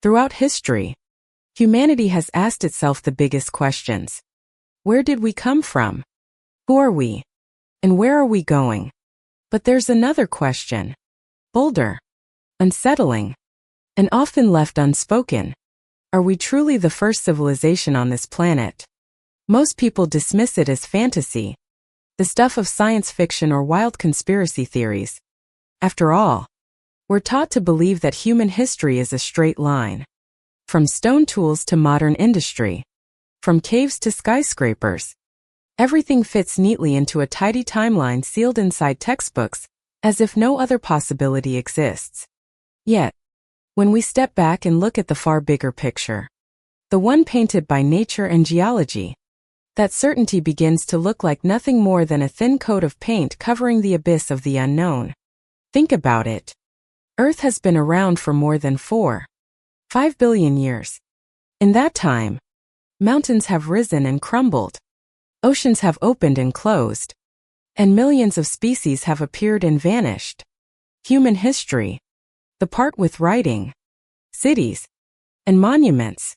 Throughout history, humanity has asked itself the biggest questions. Where did we come from? Who are we? And where are we going? But there's another question. Bolder, unsettling, and often left unspoken. Are we truly the first civilization on this planet? Most people dismiss it as fantasy, the stuff of science fiction or wild conspiracy theories. After all, we're taught to believe that human history is a straight line. From stone tools to modern industry, from caves to skyscrapers, everything fits neatly into a tidy timeline sealed inside textbooks, as if no other possibility exists. Yet, when we step back and look at the far bigger picture, the one painted by nature and geology, that certainty begins to look like nothing more than a thin coat of paint covering the abyss of the unknown. Think about it. Earth has been around for more than 4.5 billion years. In that time, mountains have risen and crumbled, oceans have opened and closed, and millions of species have appeared and vanished. Human history, the part with writing, cities, and monuments,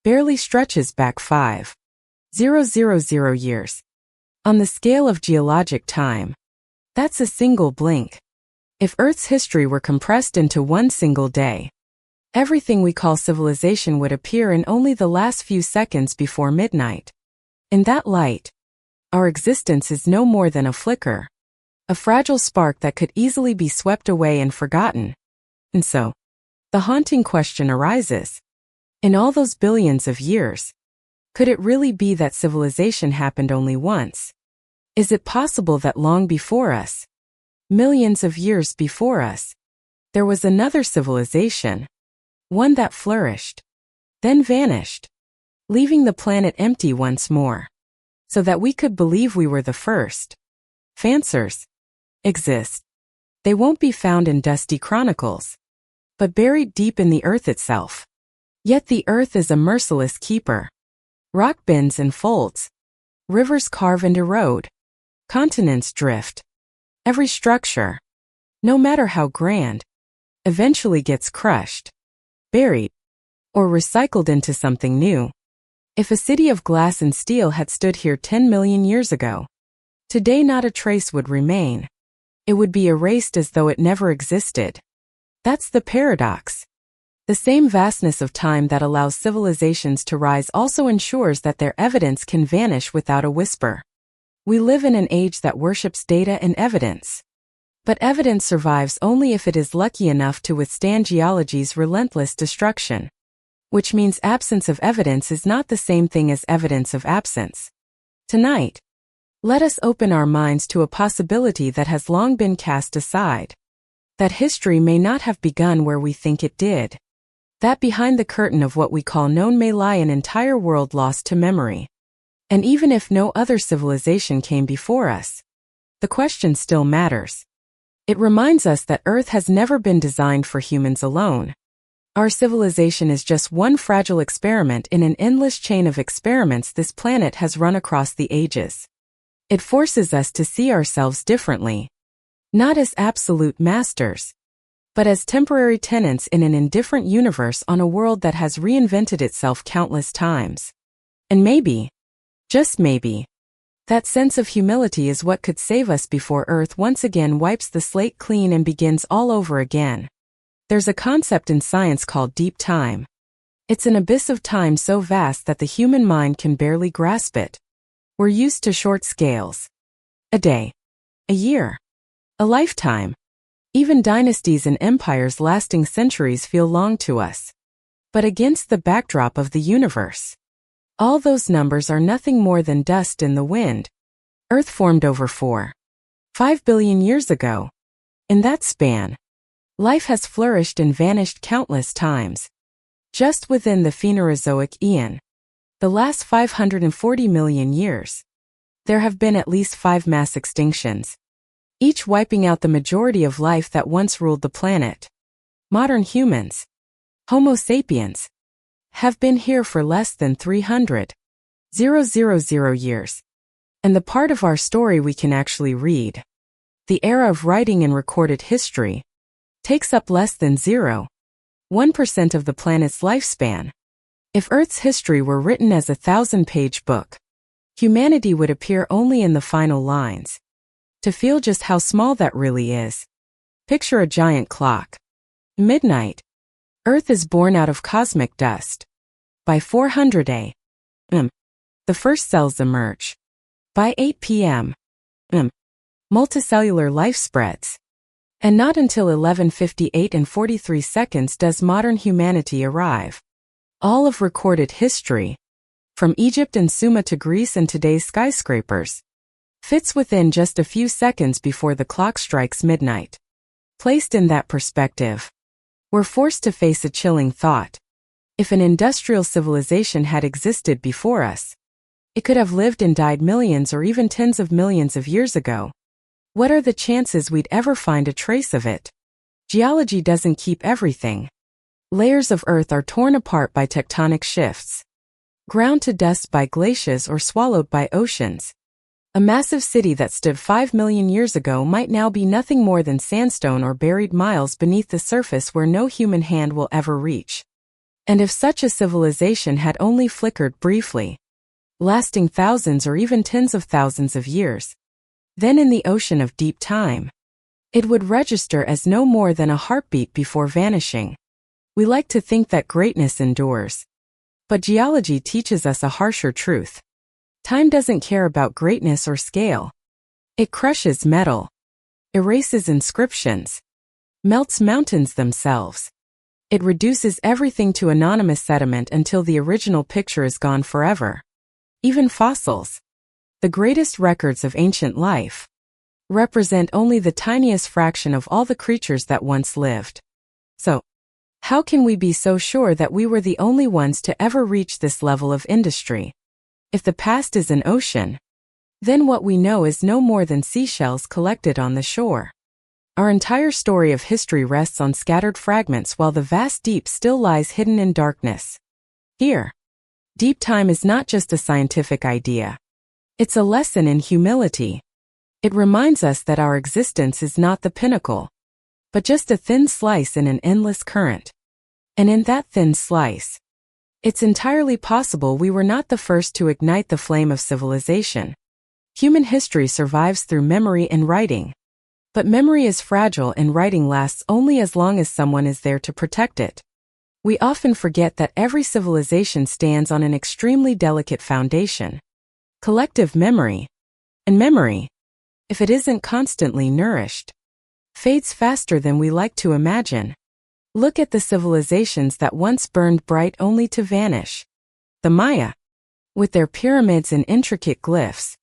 barely stretches back 5,000 years. On the scale of geologic time, that's a single blink. If Earth's history were compressed into one single day, everything we call civilization would appear in only the last few seconds before midnight. In that light, our existence is no more than a flicker, a fragile spark that could easily be swept away and forgotten. And so, the haunting question arises. In all those billions of years, could it really be that civilization happened only once? Is it possible that long before us, millions of years before us, there was another civilization, one that flourished, then vanished, leaving the planet empty once more, so that we could believe we were the first? Answers exist. They won't be found in dusty chronicles, but buried deep in the earth itself. Yet the earth is a merciless keeper. Rock bends and folds, rivers carve and erode, continents drift. Every structure, no matter how grand, eventually gets crushed, buried, or recycled into something new. If a city of glass and steel had stood here 10 million years ago, today not a trace would remain. It would be erased as though it never existed. That's the paradox. The same vastness of time that allows civilizations to rise also ensures that their evidence can vanish without a whisper. We live in an age that worships data and evidence. But evidence survives only if it is lucky enough to withstand geology's relentless destruction. Which means absence of evidence is not the same thing as evidence of absence. Tonight, let us open our minds to a possibility that has long been cast aside. That history may not have begun where we think it did. That behind the curtain of what we call known may lie an entire world lost to memory. And even if no other civilization came before us, the question still matters. It reminds us that Earth has never been designed for humans alone. Our civilization is just one fragile experiment in an endless chain of experiments this planet has run across the ages. It forces us to see ourselves differently, not as absolute masters, but as temporary tenants in an indifferent universe on a world that has reinvented itself countless times. And maybe, just maybe, that sense of humility is what could save us before Earth once again wipes the slate clean and begins all over again. There's a concept in science called deep time. It's an abyss of time so vast that the human mind can barely grasp it. We're used to short scales. A day, a year, a lifetime. Even dynasties and empires lasting centuries feel long to us. But against the backdrop of the universe, all those numbers are nothing more than dust in the wind. Earth formed over 4.5 billion years ago. In that span, life has flourished and vanished countless times. Just within the Phanerozoic Eon, the last 540 million years, there have been at least 5 mass extinctions, each wiping out the majority of life that once ruled the planet. Modern humans, Homo sapiens, have been here for less than 300,000 years. And the part of our story we can actually read, the era of writing and recorded history, takes up less than 1% of the planet's lifespan. If Earth's history were written as a 1,000-page book, humanity would appear only in the final lines. To feel just how small that really is, picture a giant clock. Midnight. Earth is born out of cosmic dust. By 400 a.m., the first cells emerge. By 8 p.m., multicellular life spreads. And not until 11:58 and 43 seconds does modern humanity arrive. All of recorded history, from Egypt and Sumer to Greece and today's skyscrapers, fits within just a few seconds before the clock strikes midnight. Placed in that perspective, we're forced to face a chilling thought. If an industrial civilization had existed before us, it could have lived and died millions or even tens of millions of years ago. What are the chances we'd ever find a trace of it? Geology doesn't keep everything. Layers of Earth are torn apart by tectonic shifts, ground to dust by glaciers or swallowed by oceans. A massive city that stood 5 million years ago might now be nothing more than sandstone or buried miles beneath the surface where no human hand will ever reach. And if such a civilization had only flickered briefly, lasting thousands or even tens of thousands of years, then in the ocean of deep time, it would register as no more than a heartbeat before vanishing. We like to think that greatness endures, but geology teaches us a harsher truth. Time doesn't care about greatness or scale. It crushes metal, erases inscriptions, melts mountains themselves. It reduces everything to anonymous sediment until the original picture is gone forever. Even fossils, the greatest records of ancient life, represent only the tiniest fraction of all the creatures that once lived. So, how can we be so sure that we were the only ones to ever reach this level of industry? If the past is an ocean, then what we know is no more than seashells collected on the shore. Our entire story of history rests on scattered fragments while the vast deep still lies hidden in darkness. Here, deep time is not just a scientific idea. It's a lesson in humility. It reminds us that our existence is not the pinnacle, but just a thin slice in an endless current. And in that thin slice, it's entirely possible we were not the first to ignite the flame of civilization. Human history survives through memory and writing. But memory is fragile and writing lasts only as long as someone is there to protect it. We often forget that every civilization stands on an extremely delicate foundation: collective memory. And memory, if it isn't constantly nourished, fades faster than we like to imagine. Look at the civilizations that once burned bright only to vanish. The Maya, with their pyramids and intricate glyphs,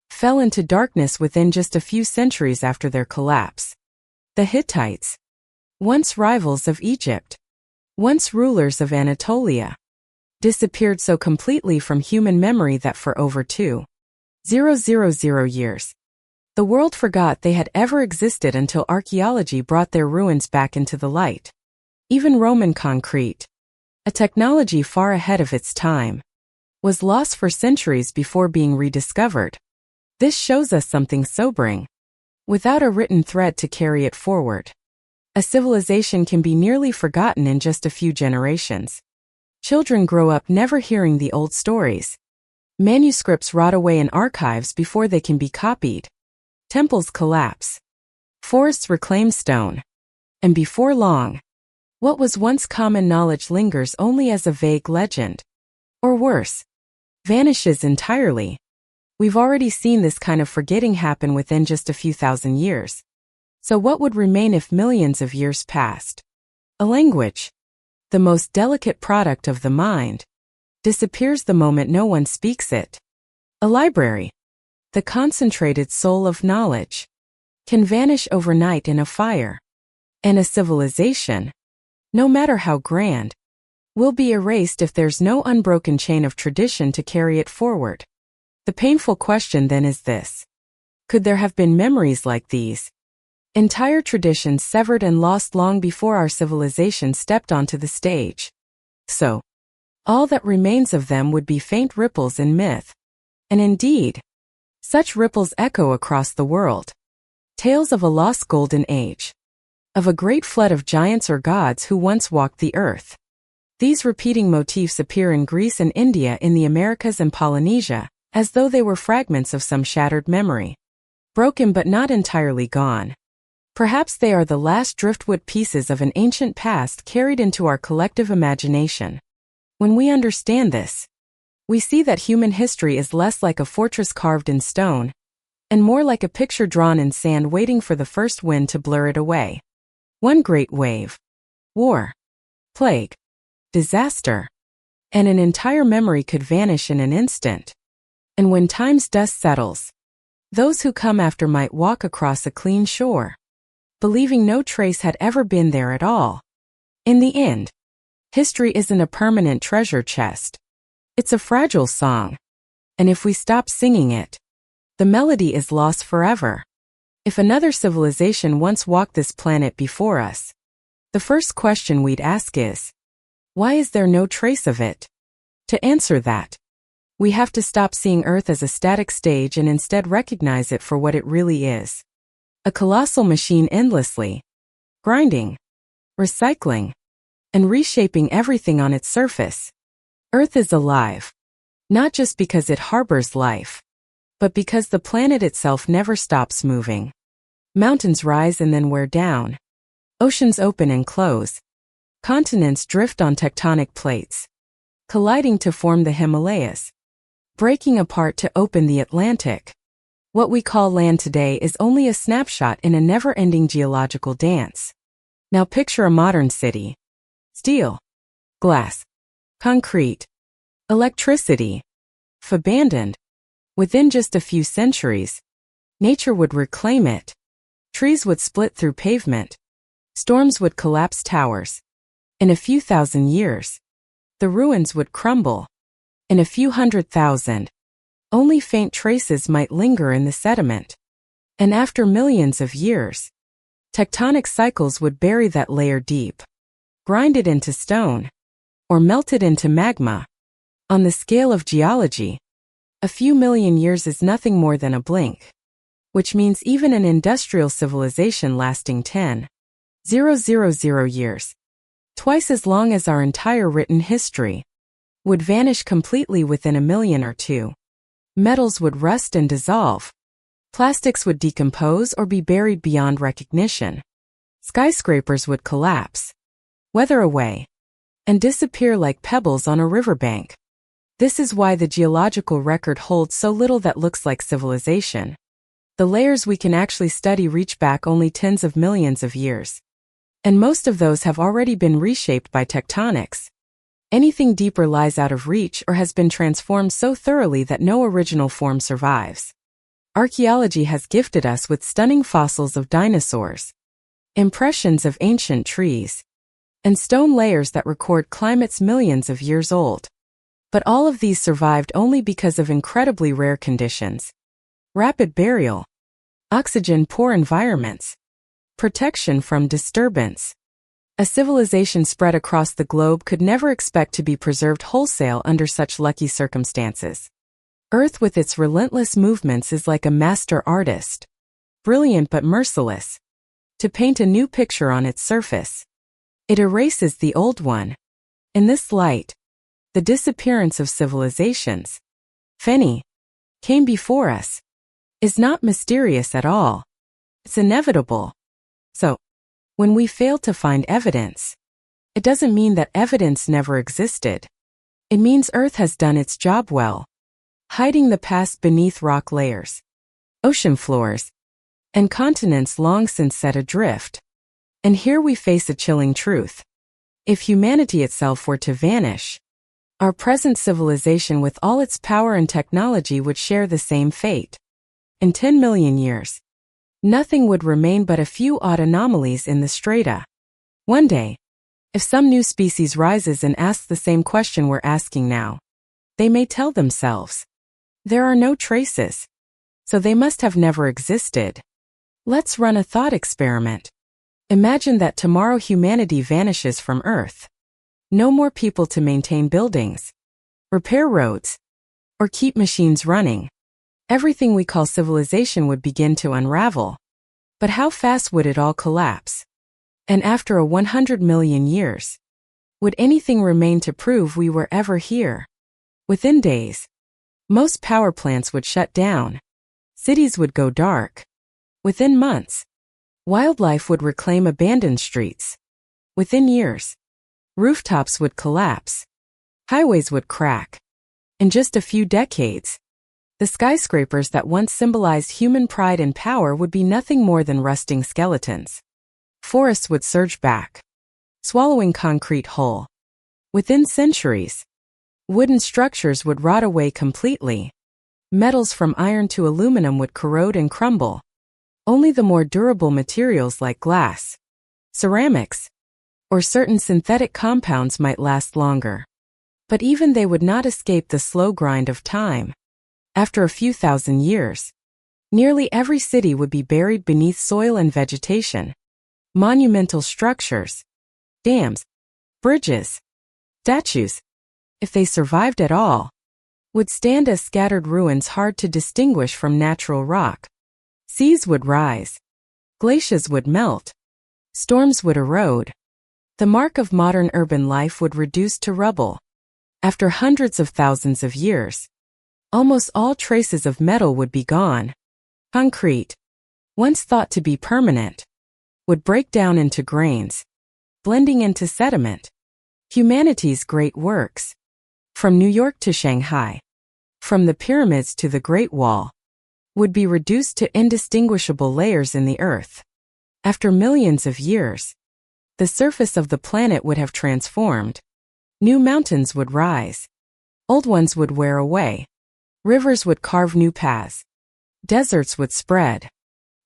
fell into darkness within just a few centuries after their collapse. The Hittites, once rivals of Egypt, once rulers of Anatolia, disappeared so completely from human memory that for over 2,000 years, the world forgot they had ever existed until archaeology brought their ruins back into the light. Even Roman concrete, a technology far ahead of its time, was lost for centuries before being rediscovered. This shows us something sobering. Without a written thread to carry it forward, a civilization can be nearly forgotten in just a few generations. Children grow up never hearing the old stories. Manuscripts rot away in archives before they can be copied. Temples collapse. Forests reclaim stone. And before long, what was once common knowledge lingers only as a vague legend. Or worse, vanishes entirely. We've already seen this kind of forgetting happen within just a few thousand years. So what would remain if millions of years passed? A language, the most delicate product of the mind, disappears the moment no one speaks it. A library, the concentrated soul of knowledge, can vanish overnight in a fire. And a civilization, no matter how grand, will be erased if there's no unbroken chain of tradition to carry it forward. The painful question then is this: could there have been memories like these? Entire traditions severed and lost long before our civilization stepped onto the stage. So, all that remains of them would be faint ripples in myth. And indeed, such ripples echo across the world. Tales of a lost golden age. of a great flood of giants or gods who once walked the earth. These repeating motifs appear in Greece and India, in the Americas and Polynesia, as though they were fragments of some shattered memory. Broken but not entirely gone. Perhaps they are the last driftwood pieces of an ancient past carried into our collective imagination. When we understand this, we see that human history is less like a fortress carved in stone, and more like a picture drawn in sand waiting for the first wind to blur it away. One great wave, war, plague, disaster, and an entire memory could vanish in an instant. And when time's dust settles, those who come after might walk across a clean shore, believing no trace had ever been there at all. In the end, history isn't a permanent treasure chest. It's a fragile song. And if we stop singing it, the melody is lost forever. If another civilization once walked this planet before us, the first question we'd ask is, why is there no trace of it? To answer that, we have to stop seeing Earth as a static stage and instead recognize it for what it really is. A colossal machine endlessly grinding, recycling, and reshaping everything on its surface. Earth is alive, not just because it harbors life, but because the planet itself never stops moving. Mountains rise and then wear down. Oceans open and close. Continents drift on tectonic plates, colliding to form the Himalayas, breaking apart to open the Atlantic. What we call land today is only a snapshot in a never-ending geological dance. Now picture a modern city. Steel, glass, concrete, electricity, abandoned. Within just a few centuries, nature would reclaim it. Trees would split through pavement. Storms would collapse towers. In a few thousand years, the ruins would crumble. In a few 100,000, only faint traces might linger in the sediment. And after millions of years, tectonic cycles would bury that layer deep, grind it into stone, or melt it into magma. On the scale of geology, a few million years is nothing more than a blink, which means even an industrial civilization lasting 10,000 years, twice as long as our entire written history, would vanish completely within a million or two. Metals would rust and dissolve. Plastics would decompose or be buried beyond recognition. Skyscrapers would collapse, weather away, and disappear like pebbles on a riverbank. This is why the geological record holds so little that looks like civilization. The layers we can actually study reach back only tens of millions of years. And most of those have already been reshaped by tectonics. Anything deeper lies out of reach or has been transformed so thoroughly that no original form survives. Archaeology has gifted us with stunning fossils of dinosaurs, impressions of ancient trees, and stone layers that record climates millions of years old. But all of these survived only because of incredibly rare conditions. Rapid burial, oxygen-poor environments, protection from disturbance. A civilization spread across the globe could never expect to be preserved wholesale under such lucky circumstances. Earth with its relentless movements is like a master artist, brilliant but merciless, to paint a new picture on its surface. It erases the old one. In this light, the disappearance of civilizations, Feni, came before us, is not mysterious at all. It's inevitable. So, when we fail to find evidence, it doesn't mean that evidence never existed. It means Earth has done its job well, hiding the past beneath rock layers, ocean floors, and continents long since set adrift. And here we face a chilling truth. If humanity itself were to vanish, our present civilization with all its power and technology would share the same fate. In 10 million years, nothing would remain but a few odd anomalies in the strata. One day, if some new species rises and asks the same question we're asking now, they may tell themselves, there are no traces, so they must have never existed. Let's run a thought experiment. Imagine that tomorrow humanity vanishes from Earth. No more people to maintain buildings, repair roads, or keep machines running. Everything we call civilization would begin to unravel. But how fast would it all collapse? And after 100 million years, would anything remain to prove we were ever here? Within days, most power plants would shut down. Cities would go dark. Within months, wildlife would reclaim abandoned streets. Within years, rooftops would collapse. Highways would crack. In just a few decades, the skyscrapers that once symbolized human pride and power would be nothing more than rusting skeletons. Forests would surge back, swallowing concrete whole. Within centuries, wooden structures would rot away completely. Metals from iron to aluminum would corrode and crumble. Only the more durable materials like glass, ceramics, or certain synthetic compounds might last longer. But even they would not escape the slow grind of time. After a few thousand years, nearly every city would be buried beneath soil and vegetation. Monumental structures, dams, bridges, statues, if they survived at all, would stand as scattered ruins hard to distinguish from natural rock. Seas would rise. Glaciers would melt. Storms would erode. The mark of modern urban life would reduce to rubble. After hundreds of thousands of years, almost all traces of metal would be gone. Concrete, once thought to be permanent, would break down into grains, blending into sediment. Humanity's great works, from New York to Shanghai, from the pyramids to the Great Wall, would be reduced to indistinguishable layers in the earth. After millions of years, the surface of the planet would have transformed. New mountains would rise. Old ones would wear away. Rivers would carve new paths. Deserts would spread.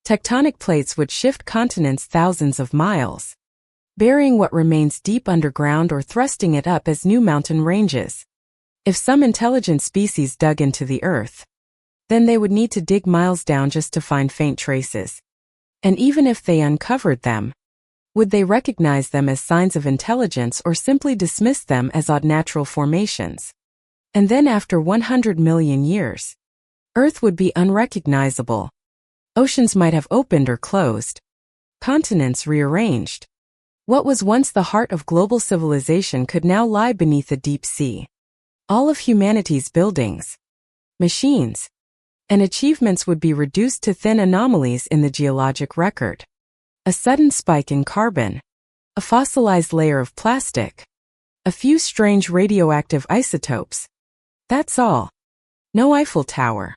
Tectonic plates would shift continents thousands of miles, burying what remains deep underground or thrusting it up as new mountain ranges. If some intelligent species dug into the earth, then they would need to dig miles down just to find faint traces. And even if they uncovered them, would they recognize them as signs of intelligence or simply dismiss them as odd natural formations? And then after 100 million years, Earth would be unrecognizable. Oceans might have opened or closed. Continents rearranged. What was once the heart of global civilization could now lie beneath the deep sea. All of humanity's buildings, machines, and achievements would be reduced to thin anomalies in the geologic record. A sudden spike in carbon, a fossilized layer of plastic, a few strange radioactive isotopes. That's all. No Eiffel Tower.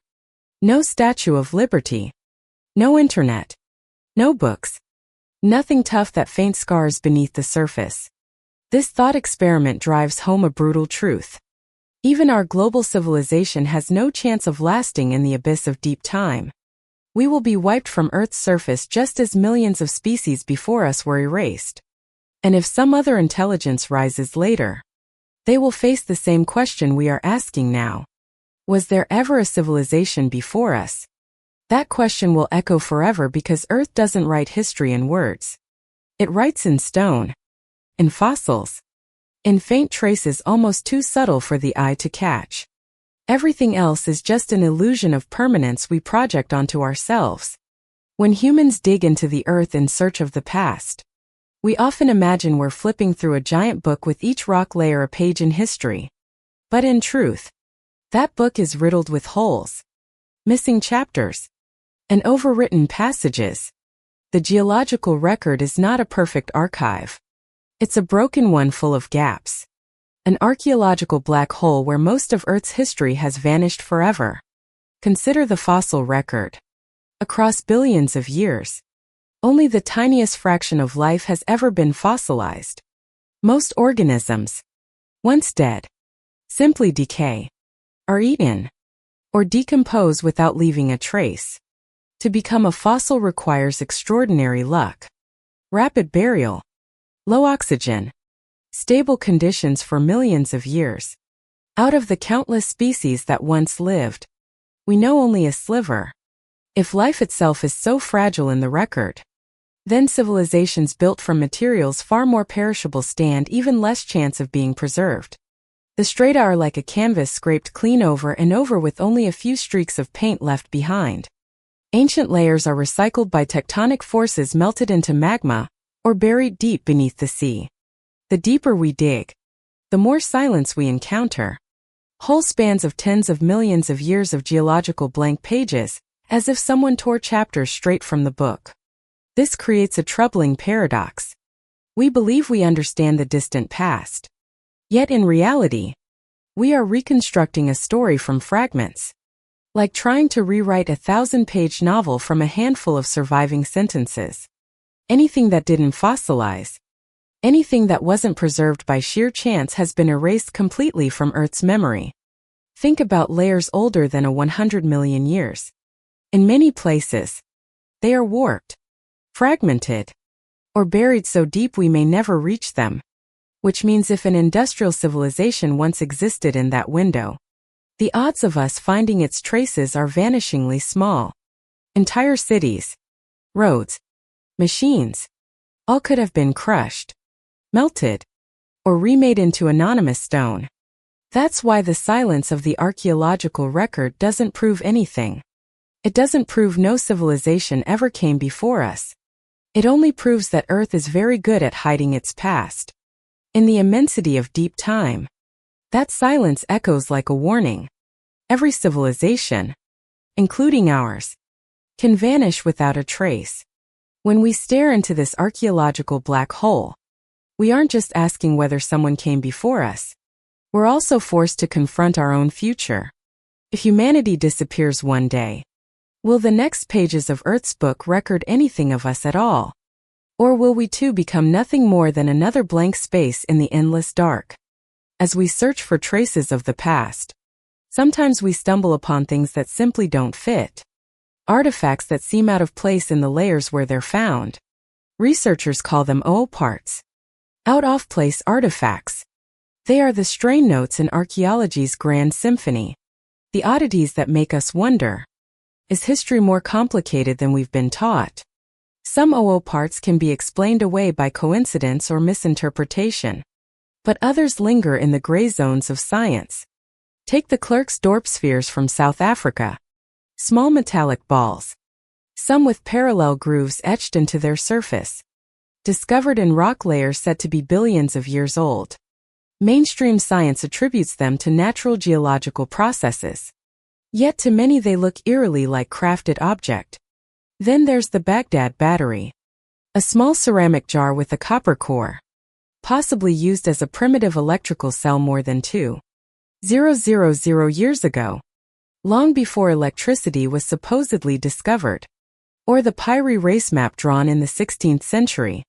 No Statue of Liberty. No internet. No books. Nothing tough that faint scars beneath the surface. This thought experiment drives home a brutal truth. Even our global civilization has no chance of lasting in the abyss of deep time. We will be wiped from Earth's surface just as millions of species before us were erased. And if some other intelligence rises later, they will face the same question we are asking now. Was there ever a civilization before us? That question will echo forever because Earth doesn't write history in words. It writes in stone, in fossils, in faint traces almost too subtle for the eye to catch. Everything else is just an illusion of permanence we project onto ourselves. When humans dig into the earth in search of the past, we often imagine we're flipping through a giant book with each rock layer a page in history. But in truth, that book is riddled with holes, missing chapters, and overwritten passages. The geological record is not a perfect archive. It's a broken one full of gaps. An archaeological black hole where most of Earth's history has vanished forever. Consider the fossil record. Across billions of years, only the tiniest fraction of life has ever been fossilized. Most organisms, once dead, simply decay, are eaten, or decompose without leaving a trace. To become a fossil requires extraordinary luck, rapid burial, low oxygen, stable conditions for millions of years. Out of the countless species that once lived, we know only a sliver. If life itself is so fragile in the record, then civilizations built from materials far more perishable stand even less chance of being preserved. The strata are like a canvas scraped clean over and over with only a few streaks of paint left behind. Ancient layers are recycled by tectonic forces melted into magma, or buried deep beneath the sea. The deeper we dig, the more silence we encounter. Whole spans of tens of millions of years of geological blank pages, as if someone tore chapters straight from the book. This creates a troubling paradox. We believe we understand the distant past. Yet in reality, we are reconstructing a story from fragments. Like trying to rewrite a 1,000-page novel from a handful of surviving sentences. Anything that didn't fossilize, anything that wasn't preserved by sheer chance has been erased completely from Earth's memory. Think about layers older than 100 million years. In many places, they are warped, fragmented, or buried so deep we may never reach them. Which means if an industrial civilization once existed in that window, the odds of us finding its traces are vanishingly small. Entire cities, roads, machines, all could have been crushed, melted, or remade into anonymous stone. That's why the silence of the archaeological record doesn't prove anything. It doesn't prove no civilization ever came before us. It only proves that Earth is very good at hiding its past. In the immensity of deep time, that silence echoes like a warning. Every civilization, including ours, can vanish without a trace. When we stare into this archaeological black hole, we aren't just asking whether someone came before us. We're also forced to confront our own future. If humanity disappears one day, will the next pages of Earth's book record anything of us at all? Or will we too become nothing more than another blank space in the endless dark? As we search for traces of the past, sometimes we stumble upon things that simply don't fit. Artifacts that seem out of place in the layers where they're found. Researchers call them ooparts. Out-of-place artifacts. They are the strain notes in archaeology's grand symphony. The oddities that make us wonder. Is history more complicated than we've been taught? Some ooparts can be explained away by coincidence or misinterpretation. But others linger in the gray zones of science. Take the Klerksdorp spheres from South Africa. Small metallic balls. Some with parallel grooves etched into their surface. Discovered in rock layers said to be billions of years old. Mainstream science attributes them to natural geological processes. Yet to many they look eerily like crafted object. Then there's the Baghdad battery. A small ceramic jar with a copper core. Possibly used as a primitive electrical cell more than 2,000 years ago. Long before electricity was supposedly discovered. Or the Pyrie race map drawn in the 16th century,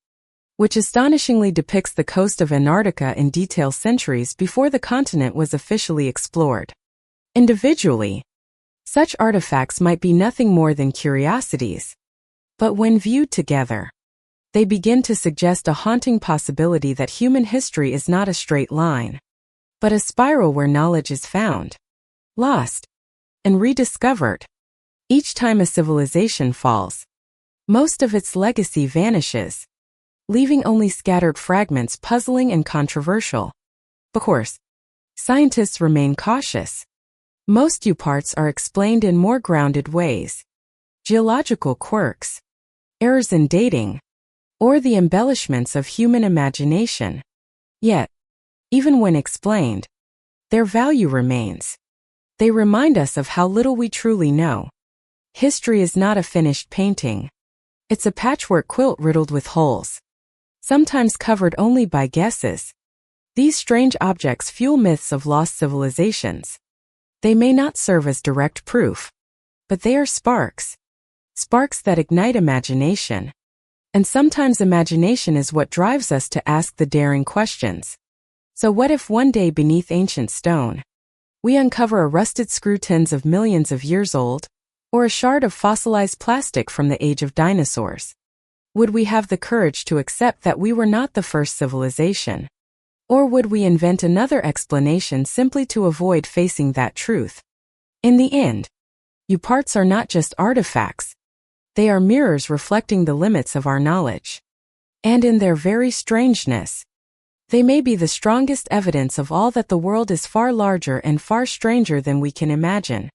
which astonishingly depicts the coast of Antarctica in detail centuries before the continent was officially explored. Individually, such artifacts might be nothing more than curiosities. But when viewed together, they begin to suggest a haunting possibility that human history is not a straight line, but a spiral where knowledge is found, lost, and rediscovered. Each time a civilization falls, most of its legacy vanishes, leaving only scattered fragments puzzling and controversial. Of course, scientists remain cautious. Most ooparts are explained in more grounded ways. Geological quirks, errors in dating, or the embellishments of human imagination. Yet, even when explained, their value remains. They remind us of how little we truly know. History is not a finished painting. It's a patchwork quilt riddled with holes, sometimes covered only by guesses. These strange objects fuel myths of lost civilizations. They may not serve as direct proof, but they are sparks. Sparks that ignite imagination. And sometimes imagination is what drives us to ask the daring questions. So what if one day beneath ancient stone, we uncover a rusted screw tens of millions of years old, or a shard of fossilized plastic from the age of dinosaurs? Would we have the courage to accept that we were not the first civilization? Or would we invent another explanation simply to avoid facing that truth? In the end, ooparts are not just artifacts. They are mirrors reflecting the limits of our knowledge. And in their very strangeness, they may be the strongest evidence of all that the world is far larger and far stranger than we can imagine.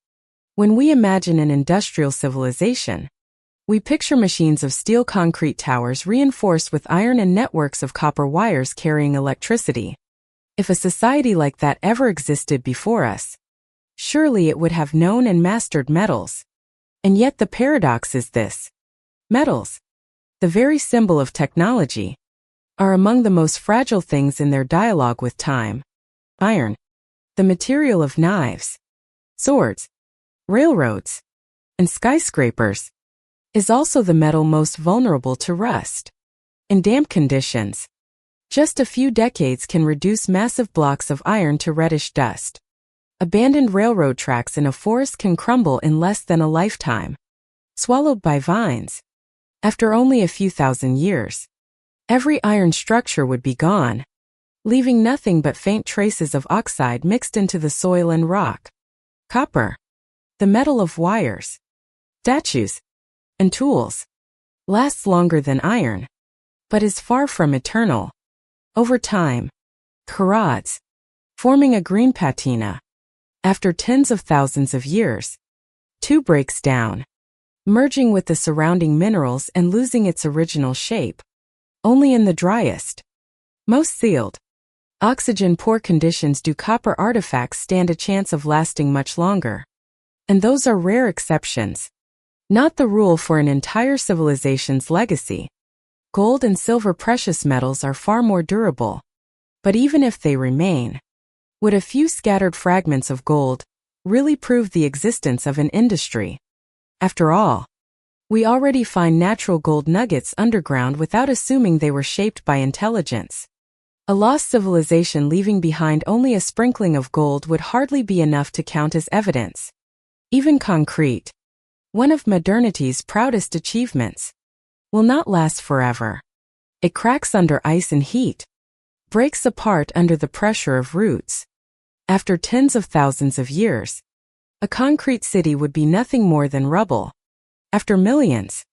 When we imagine an industrial civilization, We picture machines of steel concrete towers reinforced with iron and networks of copper wires carrying electricity. If a society like that ever existed before us, surely it would have known and mastered metals. And yet the paradox is this. Metals, the very symbol of technology, are among the most fragile things in their dialogue with time. Iron, the material of knives, swords, railroads, and skyscrapers, is also the metal most vulnerable to rust. In damp conditions, just a few decades can reduce massive blocks of iron to reddish dust. Abandoned railroad tracks in a forest can crumble in less than a lifetime, swallowed by vines. After only a few thousand years, every iron structure would be gone, leaving nothing but faint traces of oxide mixed into the soil and rock. Copper, the metal of wires, statues, and tools, lasts longer than iron, but is far from eternal. Over time, corrodes, forming a green patina. After tens of thousands of years, too breaks down, merging with the surrounding minerals and losing its original shape. Only in the driest, most sealed, oxygen-poor conditions do copper artifacts stand a chance of lasting much longer. And those are rare exceptions, not the rule for an entire civilization's legacy. Gold and silver precious metals are far more durable. But even if they remain, would a few scattered fragments of gold really prove the existence of an industry? After all, we already find natural gold nuggets underground without assuming they were shaped by intelligence. A lost civilization leaving behind only a sprinkling of gold would hardly be enough to count as evidence. Even concrete, one of modernity's proudest achievements, will not last forever. It cracks under ice and heat, breaks apart under the pressure of roots. After tens of thousands of years, a concrete city would be nothing more than rubble. After millions,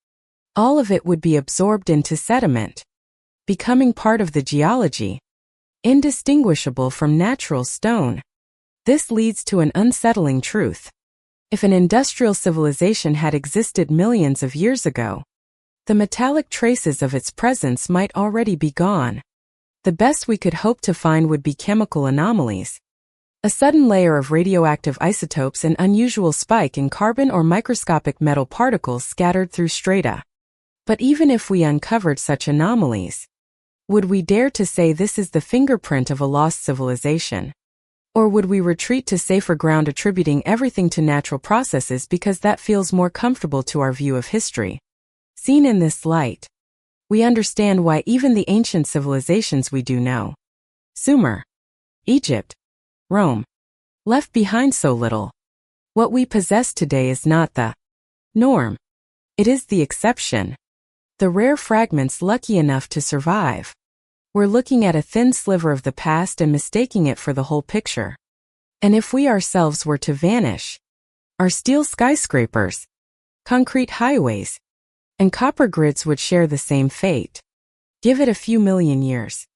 all of it would be absorbed into sediment, becoming part of the geology, indistinguishable from natural stone. This leads to an unsettling truth. If an industrial civilization had existed millions of years ago, the metallic traces of its presence might already be gone. The best we could hope to find would be chemical anomalies. A sudden layer of radioactive isotopes, an unusual spike in carbon, or microscopic metal particles scattered through strata. But even if we uncovered such anomalies, would we dare to say this is the fingerprint of a lost civilization? Or would we retreat to safer ground, attributing everything to natural processes because that feels more comfortable to our view of history? Seen in this light, we understand why even the ancient civilizations we do know, Sumer, Egypt, Rome, left behind so little. What we possess today is not the norm. It is the exception. The rare fragments lucky enough to survive. We're looking at a thin sliver of the past and mistaking it for the whole picture. And if we ourselves were to vanish, our steel skyscrapers, concrete highways, and copper grids would share the same fate. Give it a few million years,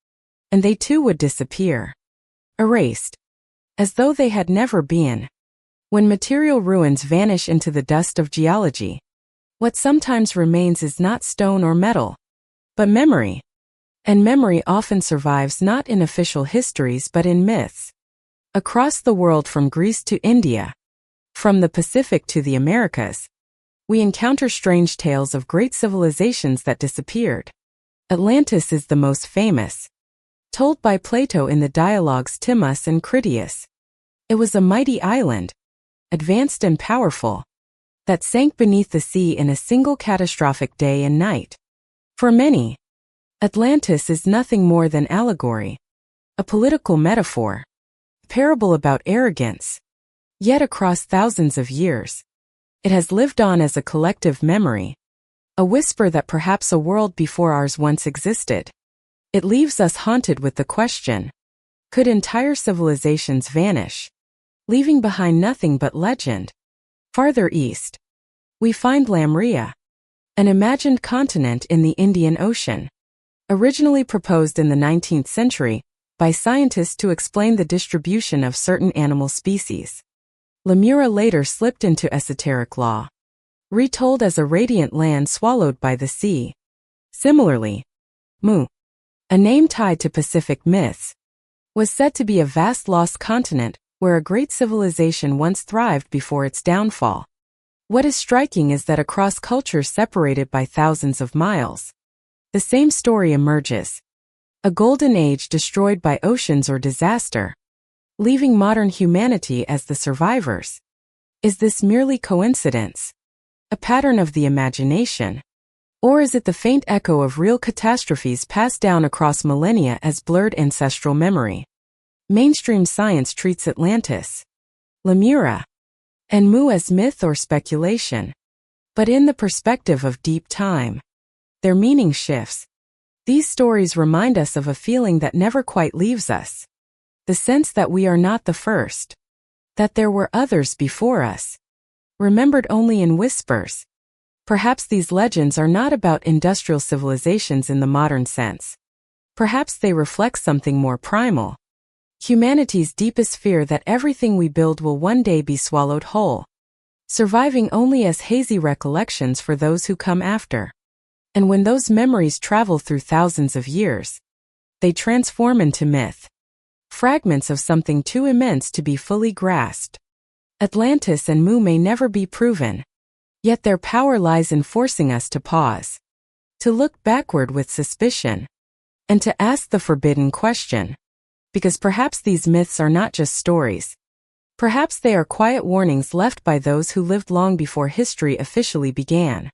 and they too would disappear, erased, as though they had never been. When material ruins vanish into the dust of geology, what sometimes remains is not stone or metal, but memory. And memory often survives not in official histories but in myths. Across the world, from Greece to India, from the Pacific to the Americas, we encounter strange tales of great civilizations that disappeared. Atlantis is the most famous, told by Plato in the dialogues Timaeus and Critias. It was a mighty island, advanced and powerful, that sank beneath the sea in a single catastrophic day and night. For many, Atlantis is nothing more than allegory, a political metaphor, a parable about arrogance. Yet across thousands of years, it has lived on as a collective memory, a whisper that perhaps a world before ours once existed. It leaves us haunted with the question, could entire civilizations vanish, leaving behind nothing but legend? Farther east, we find Lemuria, an imagined continent in the Indian Ocean, originally proposed in the 19th century by scientists to explain the distribution of certain animal species. Lemuria later slipped into esoteric lore. retold as a radiant land swallowed by the sea. Similarly, Mu, a name tied to Pacific myths, was said to be a vast lost continent where a great civilization once thrived before its downfall. What is striking is that across cultures separated by thousands of miles, the same story emerges. A golden age destroyed by oceans or disaster, leaving modern humanity as the survivors. Is this merely coincidence? A pattern of the imagination? Or is it the faint echo of real catastrophes passed down across millennia as blurred ancestral memory? Mainstream science treats Atlantis, Lemura, and Mu as myth or speculation. But in the perspective of deep time, their meaning shifts. These stories remind us of a feeling that never quite leaves us. The sense that we are not the first. That there were others before us. Remembered only in whispers. Perhaps these legends are not about industrial civilizations in the modern sense. Perhaps they reflect something more primal. Humanity's deepest fear that everything we build will one day be swallowed whole, surviving only as hazy recollections for those who come after. And when those memories travel through thousands of years, they transform into myth. Fragments of something too immense to be fully grasped. Atlantis and Mu may never be proven, yet their power lies in forcing us to pause, to look backward with suspicion, and to ask the forbidden question. Because perhaps these myths are not just stories. Perhaps they are quiet warnings left by those who lived long before history officially began.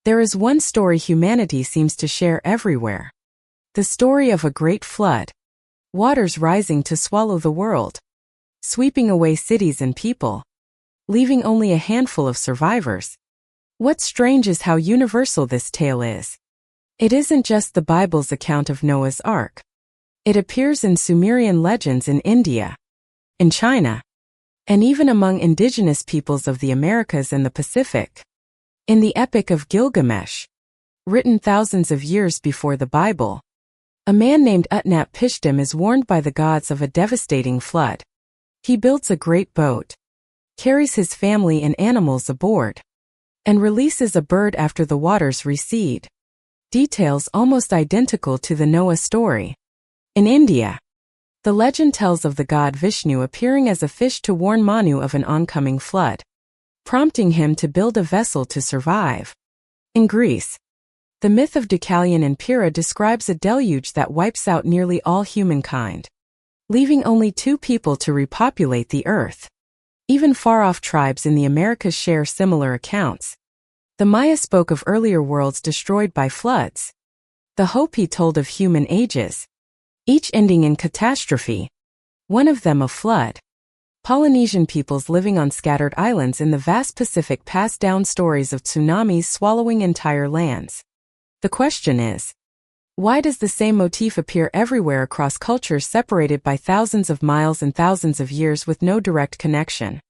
There is one story humanity seems to share everywhere. The story of a great flood. Waters rising to swallow the world. Sweeping away cities and people. Leaving only a handful of survivors. What's strange is how universal this tale is. It isn't just the Bible's account of Noah's Ark. It appears in Sumerian legends in India, in China, and even among indigenous peoples of the Americas and the Pacific. In the Epic of Gilgamesh, written thousands of years before the Bible, a man named Utnapishtim is warned by the gods of a devastating flood. He builds a great boat, carries his family and animals aboard, and releases a bird after the waters recede. Details almost identical to the Noah story. In India, the legend tells of the god Vishnu appearing as a fish to warn Manu of an oncoming flood, prompting him to build a vessel to survive. In Greece, the myth of Deucalion and Pyrrha describes a deluge that wipes out nearly all humankind, leaving only 2 people to repopulate the earth. Even far-off tribes in the Americas share similar accounts. The Maya spoke of earlier worlds destroyed by floods. The Hopi told of human ages, each ending in catastrophe, one of them a flood. Polynesian peoples living on scattered islands in the vast Pacific passed down stories of tsunamis swallowing entire lands. The question is, why does the same motif appear everywhere across cultures separated by thousands of miles and thousands of years with no direct connection?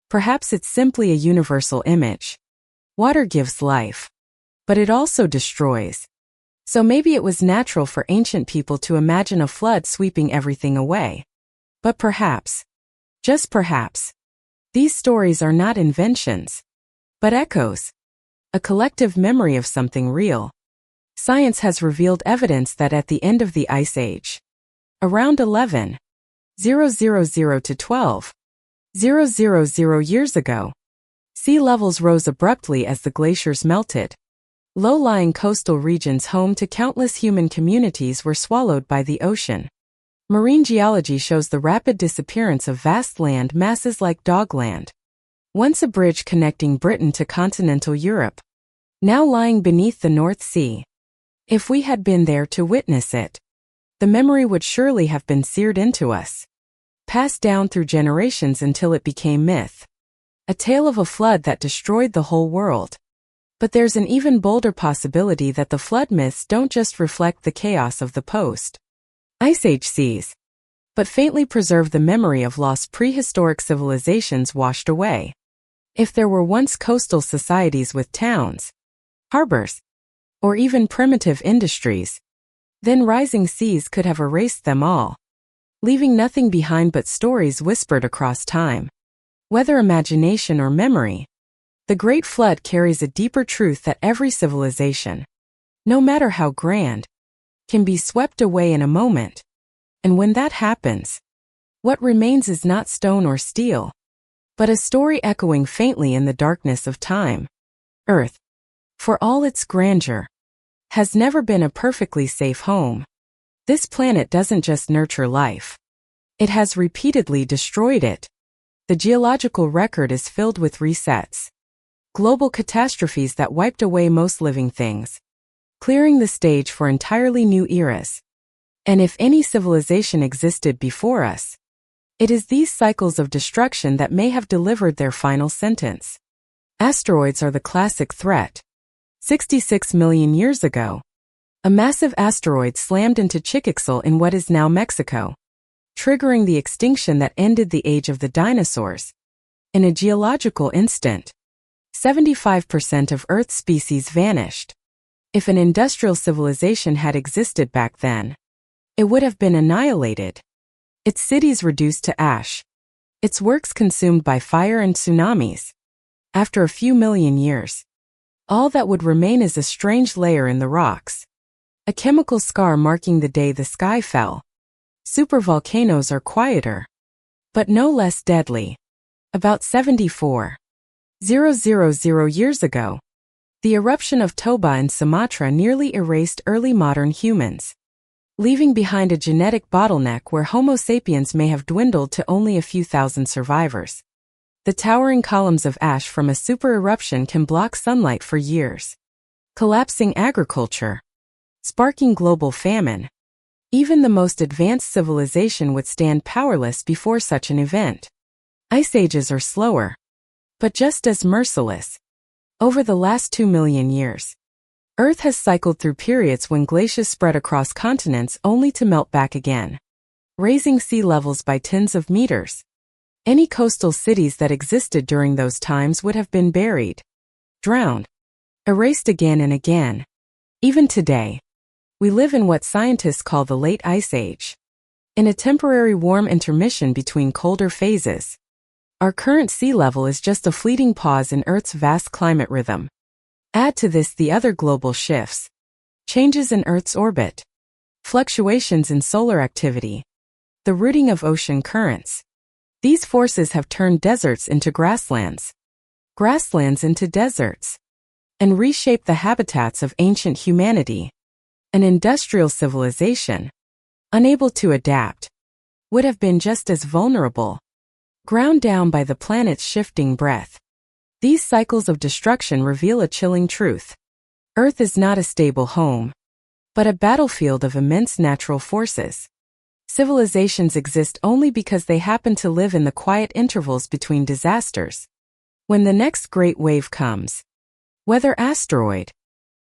Perhaps it's simply a universal image. Water gives life, but it also destroys. So maybe it was natural for ancient people to imagine a flood sweeping everything away. But perhaps, just perhaps, these stories are not inventions, but echoes. A collective memory of something real. Science has revealed evidence that at the end of the Ice Age, around 11,000 to 12,000 years ago, sea levels rose abruptly as the glaciers melted. Low-lying coastal regions home to countless human communities were swallowed by the ocean. Marine geology shows the rapid disappearance of vast land masses like Dogland, once a bridge connecting Britain to continental Europe, now lying beneath the North Sea. If we had been there to witness it, the memory would surely have been seared into us, passed down through generations until it became myth. A tale of a flood that destroyed the whole world. But there's an even bolder possibility that the flood myths don't just reflect the chaos of the post-Ice Age seas, but faintly preserve the memory of lost prehistoric civilizations washed away. If there were once coastal societies with towns, harbors, or even primitive industries, then rising seas could have erased them all, leaving nothing behind but stories whispered across time. Whether imagination or memory, The Great Flood carries a deeper truth that every civilization, no matter how grand, can be swept away in a moment. And when that happens, what remains is not stone or steel, but a story echoing faintly in the darkness of time. Earth, for all its grandeur, has never been a perfectly safe home. This planet doesn't just nurture life. It has repeatedly destroyed it. The geological record is filled with resets, global catastrophes that wiped away most living things, clearing the stage for entirely new eras. And if any civilization existed before us, it is these cycles of destruction that may have delivered their final sentence. Asteroids are the classic threat. 66 million years ago, a massive asteroid slammed into Chicxulub in what is now Mexico, triggering the extinction that ended the age of the dinosaurs. In a geological instant, 75% of Earth's species vanished. If an industrial civilization had existed back then, it would have been annihilated. Its cities reduced to ash, its works consumed by fire and tsunamis. After a few million years, all that would remain is a strange layer in the rocks, a chemical scar marking the day the sky fell. Supervolcanoes are quieter, but no less deadly. About 74,000 years ago, the eruption of Toba in Sumatra nearly erased early modern humans, leaving behind a genetic bottleneck where Homo sapiens may have dwindled to only a few thousand survivors. The towering columns of ash from a super-eruption can block sunlight for years, collapsing agriculture, sparking global famine. Even the most advanced civilization would stand powerless before such an event. Ice ages are slower, but just as merciless. Over the last 2 million years, Earth has cycled through periods when glaciers spread across continents only to melt back again, raising sea levels by tens of meters. Any coastal cities that existed during those times would have been buried, drowned, erased again and again. Even today, we live in what scientists call the Late Ice Age, in a temporary warm intermission between colder phases. Our current sea level is just a fleeting pause in Earth's vast climate rhythm. Add to this the other global shifts, changes in Earth's orbit, fluctuations in solar activity, the routing of ocean currents. These forces have turned deserts into grasslands, grasslands into deserts, and reshaped the habitats of ancient humanity. An industrial civilization, unable to adapt, would have been just as vulnerable, ground down by the planet's shifting breath. These cycles of destruction reveal a chilling truth. Earth is not a stable home, but a battlefield of immense natural forces. Civilizations exist only because they happen to live in the quiet intervals between disasters. When the next great wave comes, whether asteroid,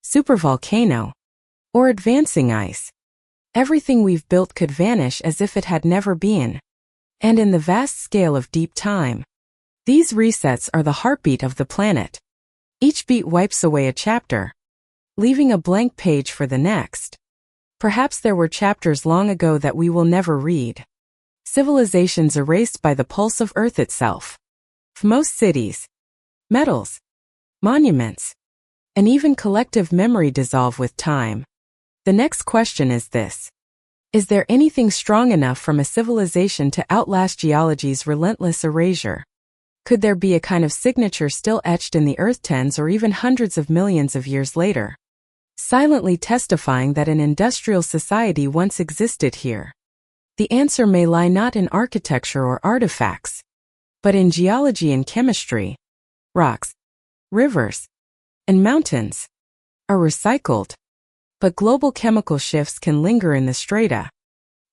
supervolcano, or advancing ice, everything we've built could vanish as if it had never been. And in the vast scale of deep time, these resets are the heartbeat of the planet. Each beat wipes away a chapter, leaving a blank page for the next. Perhaps there were chapters long ago that we will never read. Civilizations erased by the pulse of Earth itself. Most cities, metals, monuments, and even collective memory dissolve with time. The next question is this: is there anything strong enough from a civilization to outlast geology's relentless erasure? Could there be a kind of signature still etched in the earth tens or even hundreds of millions of years later, silently testifying that an industrial society once existed here? The answer may lie not in architecture or artifacts, but in geology and chemistry. Rocks, rivers, and mountains are recycled, but global chemical shifts can linger in the strata.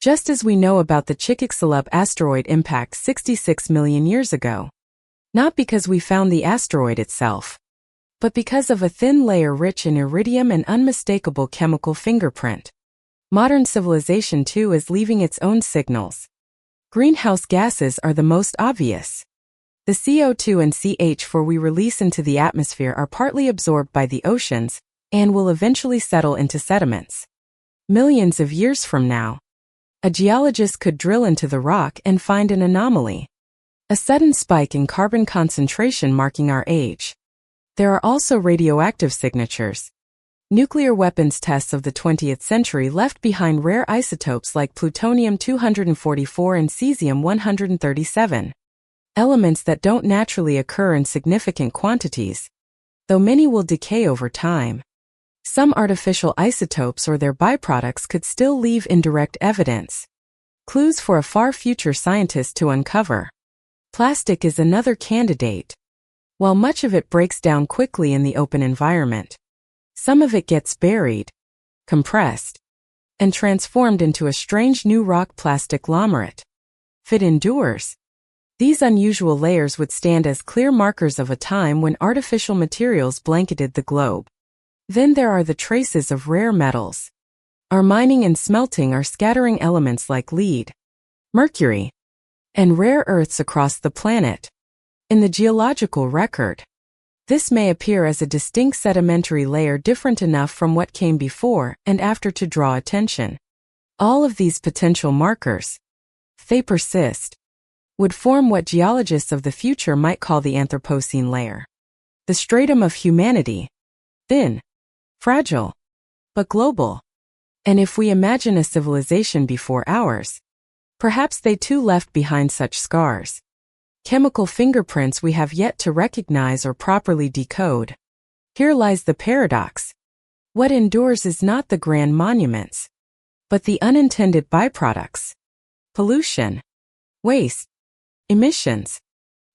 Just as we know about the Chicxulub asteroid impact 66 million years ago. Not because we found the asteroid itself, but because of a thin layer rich in iridium and unmistakable chemical fingerprint. Modern civilization too is leaving its own signals. Greenhouse gases are the most obvious. The CO2 and CH4 we release into the atmosphere are partly absorbed by the oceans and will eventually settle into sediments. Millions of years from now, a geologist could drill into the rock and find an anomaly. A sudden spike in carbon concentration marking our age. There are also radioactive signatures. Nuclear weapons tests of the 20th century left behind rare isotopes like plutonium-244 and cesium-137, elements that don't naturally occur in significant quantities, though many will decay over time. Some artificial isotopes or their byproducts could still leave indirect evidence, clues for a far future scientist to uncover. Plastic is another candidate. While much of it breaks down quickly in the open environment, some of it gets buried, compressed, and transformed into a strange new rock plasticlomerate. If it endures, these unusual layers would stand as clear markers of a time when artificial materials blanketed the globe. Then there are the traces of rare metals. Our mining and smelting are scattering elements like lead, mercury, and rare earths across the planet. In the geological record, this may appear as a distinct sedimentary layer different enough from what came before and after to draw attention. All of these potential markers, if they persist, would form what geologists of the future might call the Anthropocene layer. The stratum of humanity. Thin, fragile, but global. And if we imagine a civilization before ours, perhaps they too left behind such scars. Chemical fingerprints we have yet to recognize or properly decode. Here lies the paradox. What endures is not the grand monuments, but the unintended byproducts. Pollution, waste, emissions.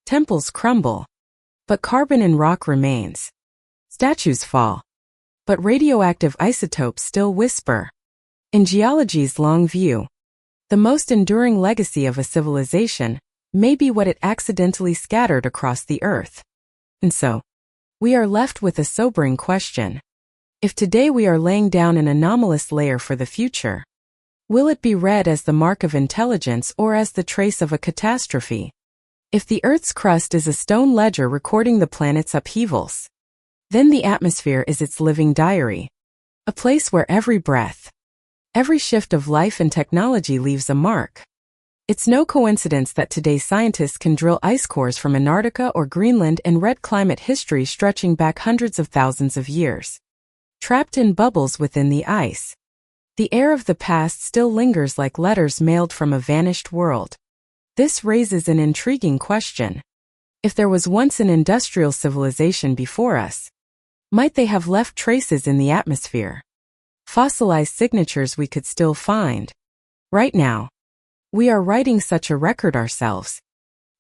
Temples crumble, but carbon in rock remains. Statues fall, but radioactive isotopes still whisper. In geology's long view, the most enduring legacy of a civilization may be what it accidentally scattered across the earth. And so, we are left with a sobering question. If today we are laying down an anomalous layer for the future, will it be read as the mark of intelligence or as the trace of a catastrophe? If the Earth's crust is a stone ledger recording the planet's upheavals, then the atmosphere is its living diary, a place where every breath, every shift of life and technology leaves a mark. It's no coincidence that today's scientists can drill ice cores from Antarctica or Greenland and read climate history stretching back hundreds of thousands of years. Trapped in bubbles within the ice, the air of the past still lingers like letters mailed from a vanished world. This raises an intriguing question. If there was once an industrial civilization before us, might they have left traces in the atmosphere? Fossilized signatures we could still find. Right now, we are writing such a record ourselves.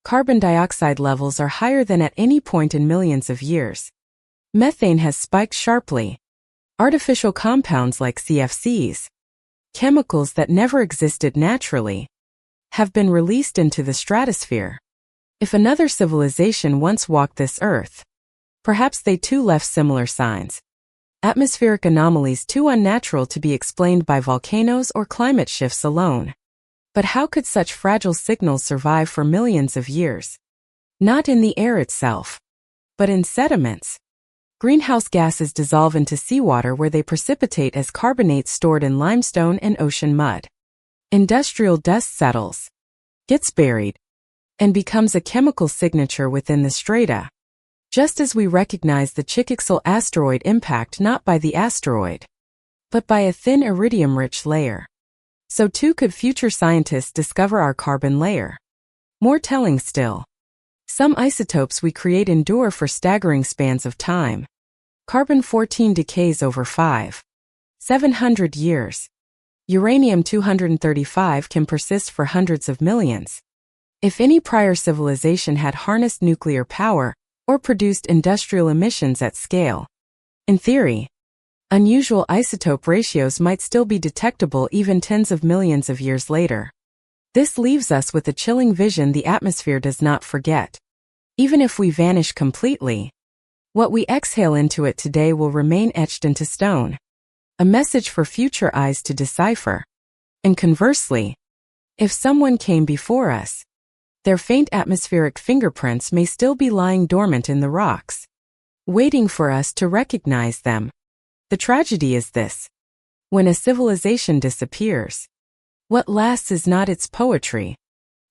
Carbon dioxide levels are higher than at any point in millions of years. Methane has spiked sharply. Artificial compounds like CFCs, chemicals that never existed naturally, have been released into the stratosphere. If another civilization once walked this earth, perhaps they too left similar signs. Atmospheric anomalies too unnatural to be explained by volcanoes or climate shifts alone. But how could such fragile signals survive for millions of years? Not in the air itself, but in sediments. Greenhouse gases dissolve into seawater where they precipitate as carbonates stored in limestone and ocean mud. Industrial dust settles, gets buried, and becomes a chemical signature within the strata. Just as we recognize the Chicxulub asteroid impact not by the asteroid, but by a thin iridium-rich layer, so too could future scientists discover our carbon layer. More telling still, some isotopes we create endure for staggering spans of time. Carbon-14 decays over 5,700 years. Uranium-235 can persist for hundreds of millions. If any prior civilization had harnessed nuclear power or produced industrial emissions at scale, in theory, unusual isotope ratios might still be detectable even tens of millions of years later. This leaves us with a chilling vision the atmosphere does not forget. Even if we vanish completely, what we exhale into it today will remain etched into stone. A message for future eyes to decipher. And conversely, if someone came before us, their faint atmospheric fingerprints may still be lying dormant in the rocks, waiting for us to recognize them. The tragedy is this. When a civilization disappears, what lasts is not its poetry,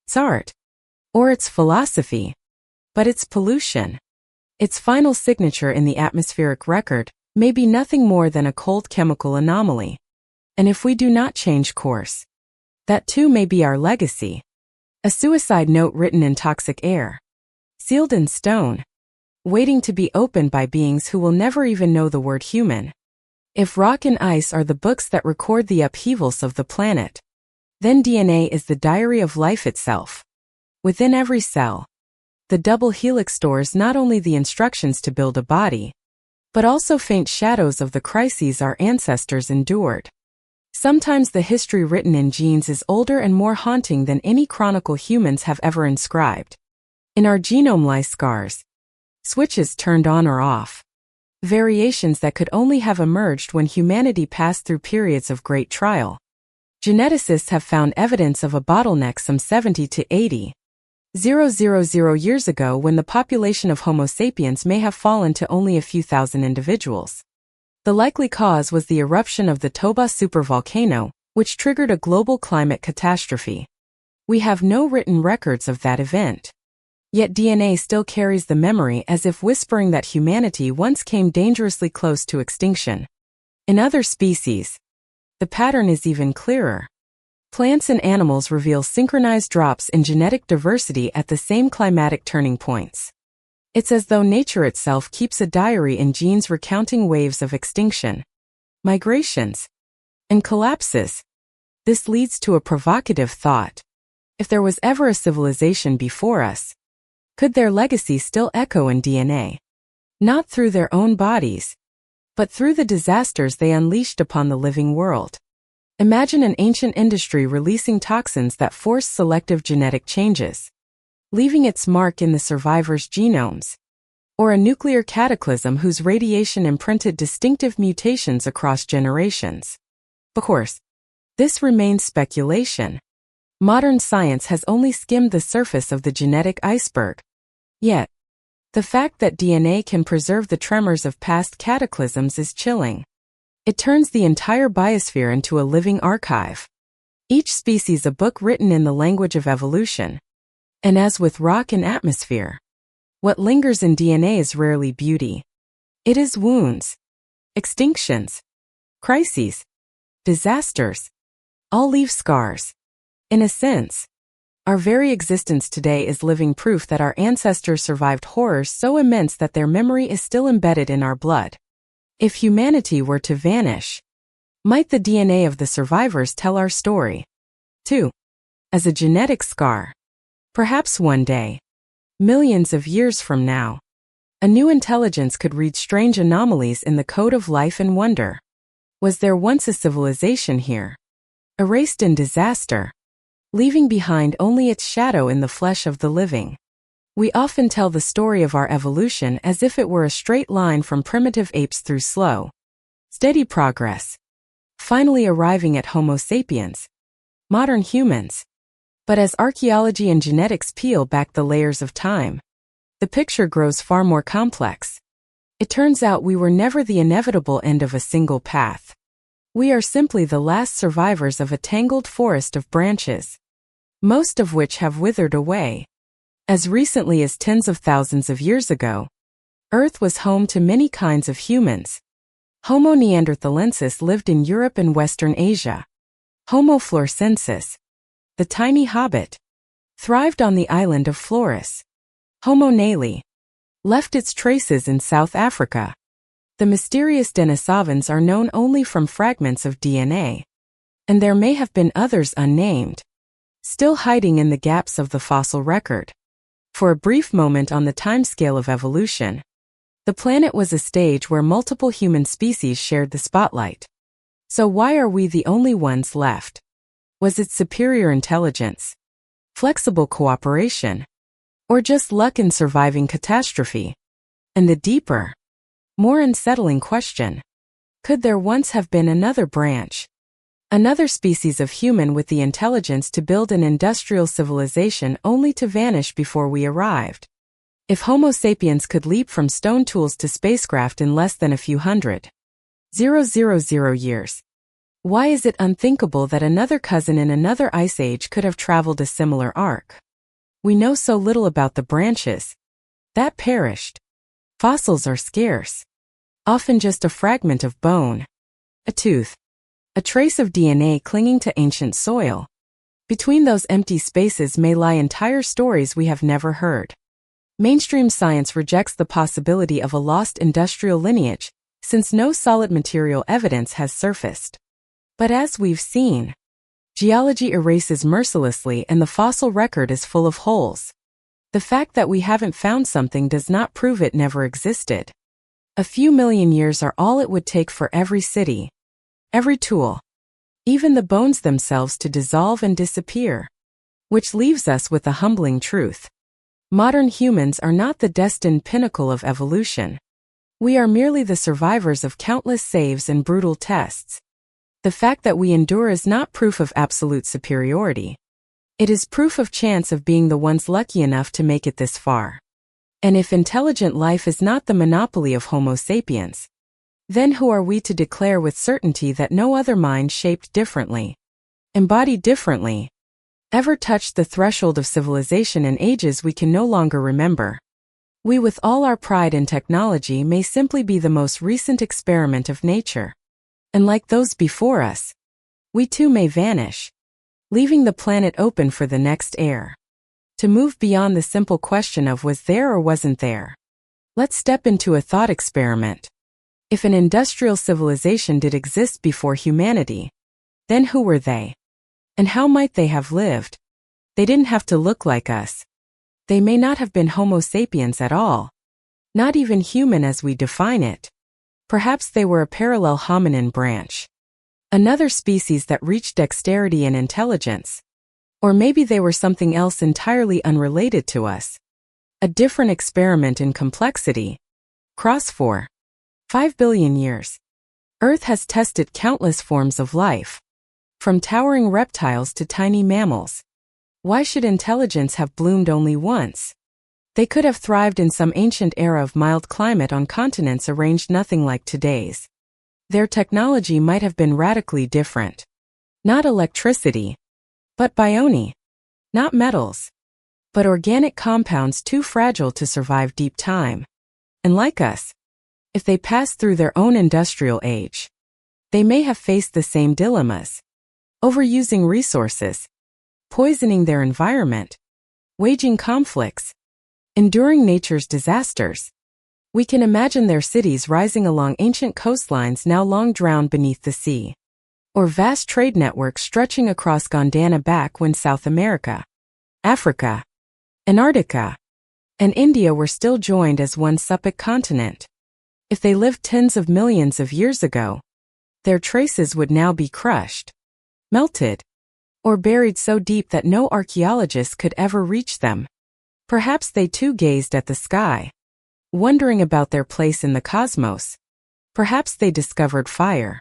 its art, or its philosophy, but its pollution. Its final signature in the atmospheric record may be nothing more than a cold chemical anomaly. And if we do not change course, that too may be our legacy. A suicide note written in toxic air, sealed in stone, waiting to be opened by beings who will never even know the word human. If rock and ice are the books that record the upheavals of the planet, then DNA is the diary of life itself. Within every cell, the double helix stores not only the instructions to build a body, but also faint shadows of the crises our ancestors endured. Sometimes the history written in genes is older and more haunting than any chronicle humans have ever inscribed. In our genome lie scars, switches turned on or off, variations that could only have emerged when humanity passed through periods of great trial. Geneticists have found evidence of a bottleneck some 70 to 80,000 years ago when the population of Homo sapiens may have fallen to only a few thousand individuals. The likely cause was the eruption of the Toba supervolcano, which triggered a global climate catastrophe. We have no written records of that event. Yet DNA still carries the memory as if whispering that humanity once came dangerously close to extinction. In other species, the pattern is even clearer. Plants and animals reveal synchronized drops in genetic diversity at the same climatic turning points. It's as though nature itself keeps a diary in genes recounting waves of extinction, migrations, and collapses. This leads to a provocative thought. If there was ever a civilization before us, could their legacy still echo in DNA? Not through their own bodies, but through the disasters they unleashed upon the living world. Imagine an ancient industry releasing toxins that force selective genetic changes, leaving its mark in the survivors' genomes. Or a nuclear cataclysm whose radiation imprinted distinctive mutations across generations. Of course, this remains speculation. Modern science has only skimmed the surface of the genetic iceberg. Yet, the fact that DNA can preserve the tremors of past cataclysms is chilling. It turns the entire biosphere into a living archive. Each species a book written in the language of evolution. And as with rock and atmosphere, what lingers in DNA is rarely beauty. It is wounds, extinctions, crises, disasters. All leave scars. In a sense, our very existence today is living proof that our ancestors survived horrors so immense that their memory is still embedded in our blood. If humanity were to vanish, might the DNA of the survivors tell our story, too, as a genetic scar? Perhaps one day, millions of years from now, a new intelligence could read strange anomalies in the code of life and wonder. Was there once a civilization here? Erased in disaster, leaving behind only its shadow in the flesh of the living. We often tell the story of our evolution as if it were a straight line from primitive apes through slow, steady progress, finally arriving at Homo sapiens, modern humans. But as archaeology and genetics peel back the layers of time, the picture grows far more complex. It turns out we were never the inevitable end of a single path. We are simply the last survivors of a tangled forest of branches, most of which have withered away. As recently as tens of thousands of years ago, Earth was home to many kinds of humans. Homo neanderthalensis lived in Europe and Western Asia. Homo floresiensis, the tiny hobbit, thrived on the island of Flores. Homo naledi left its traces in South Africa. The mysterious Denisovans are known only from fragments of DNA, and there may have been others unnamed, still hiding in the gaps of the fossil record. For a brief moment on the timescale of evolution, the planet was a stage where multiple human species shared the spotlight. So why are we the only ones left? Was it superior intelligence, flexible cooperation, or just luck in surviving catastrophe? And the deeper, more unsettling question, could there once have been another branch? Another species of human with the intelligence to build an industrial civilization only to vanish before we arrived? If Homo sapiens could leap from stone tools to spacecraft in less than a few hundred, 000 years, why is it unthinkable that another cousin in another ice age could have traveled a similar arc? We know so little about the branches that perished. Fossils are scarce. Often just a fragment of bone, a tooth, a trace of DNA clinging to ancient soil. Between those empty spaces may lie entire stories we have never heard. Mainstream science rejects the possibility of a lost industrial lineage, since no solid material evidence has surfaced. But as we've seen, geology erases mercilessly and the fossil record is full of holes. The fact that we haven't found something does not prove it never existed. A few million years are all it would take for every city, every tool, even the bones themselves to dissolve and disappear. Which leaves us with a humbling truth. Modern humans are not the destined pinnacle of evolution. We are merely the survivors of countless saves and brutal tests. The fact that we endure is not proof of absolute superiority. It is proof of chance of being the ones lucky enough to make it this far. And if intelligent life is not the monopoly of Homo sapiens, then who are we to declare with certainty that no other mind shaped differently, embodied differently, ever touched the threshold of civilization in ages we can no longer remember? We, with all our pride in technology, may simply be the most recent experiment of nature. And like those before us, we too may vanish, leaving the planet open for the next heir to move beyond the simple question of was there or wasn't there. Let's step into a thought experiment. If an industrial civilization did exist before humanity, then who were they? And how might they have lived? They didn't have to look like us. They may not have been Homo sapiens at all, not even human as we define it. Perhaps they were a parallel hominin branch, another species that reached dexterity and intelligence. Or maybe they were something else entirely unrelated to us. A different experiment in complexity. Cross 4.5 billion years. Earth has tested countless forms of life, from towering reptiles to tiny mammals. Why should intelligence have bloomed only once? They could have thrived in some ancient era of mild climate on continents arranged nothing like today's. Their technology might have been radically different. Not electricity, but biony. Not metals, but organic compounds too fragile to survive deep time. And like us, if they passed through their own industrial age, they may have faced the same dilemmas. Overusing resources, poisoning their environment, waging conflicts, enduring nature's disasters. We can imagine their cities rising along ancient coastlines now long drowned beneath the sea, or vast trade networks stretching across Gondwana back when South America, Africa, Antarctica, and India were still joined as one separate continent. If they lived tens of millions of years ago, their traces would now be crushed, melted, or buried so deep that no archaeologist could ever reach them. Perhaps they too gazed at the sky, wondering about their place in the cosmos. Perhaps they discovered fire,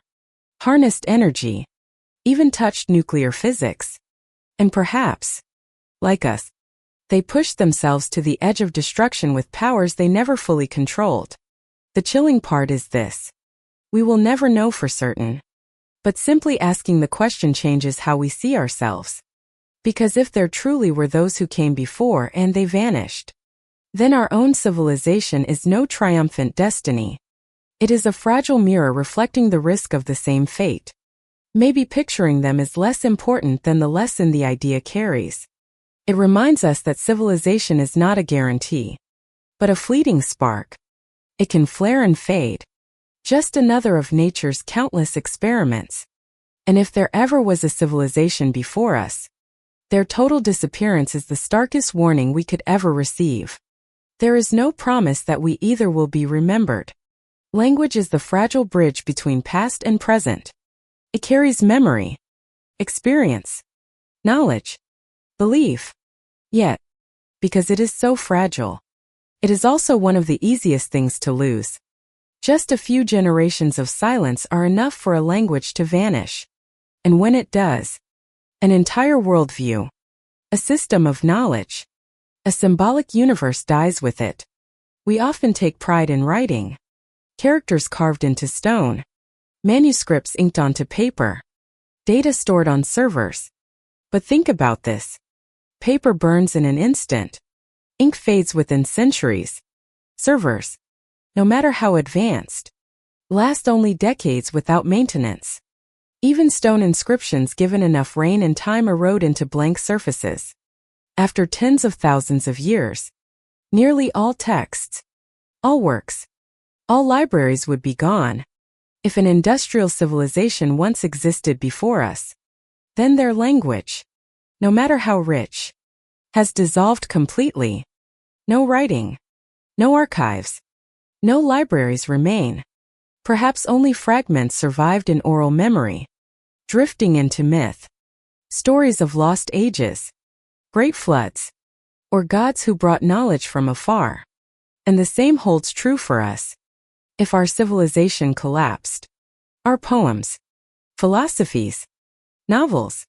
harnessed energy, even touched nuclear physics. And perhaps, like us, they pushed themselves to the edge of destruction with powers they never fully controlled. The chilling part is this. We will never know for certain. But simply asking the question changes how we see ourselves. Because if there truly were those who came before and they vanished, then our own civilization is no triumphant destiny. It is a fragile mirror reflecting the risk of the same fate. Maybe picturing them is less important than the lesson the idea carries. It reminds us that civilization is not a guarantee, but a fleeting spark. It can flare and fade. Just another of nature's countless experiments. And if there ever was a civilization before us, their total disappearance is the starkest warning we could ever receive. There is no promise that we either will be remembered. Language is the fragile bridge between past and present. It carries memory, experience, knowledge, belief. Yet, because it is so fragile, it is also one of the easiest things to lose. Just a few generations of silence are enough for a language to vanish. And when it does, an entire worldview, a system of knowledge, a symbolic universe dies with it. We often take pride in writing, characters carved into stone, manuscripts inked onto paper, data stored on servers. But think about this. Paper burns in an instant. Ink fades within centuries. Servers, no matter how advanced, last only decades without maintenance. Even stone inscriptions given enough rain and time erode into blank surfaces. After tens of thousands of years, nearly all texts, all works, all libraries would be gone. If an industrial civilization once existed before us, then their language, no matter how rich, has dissolved completely. No writing, no archives, no libraries remain. Perhaps only fragments survived in oral memory, drifting into myth, stories of lost ages, great floods, or gods who brought knowledge from afar. And the same holds true for us. If our civilization collapsed, our poems, philosophies, novels,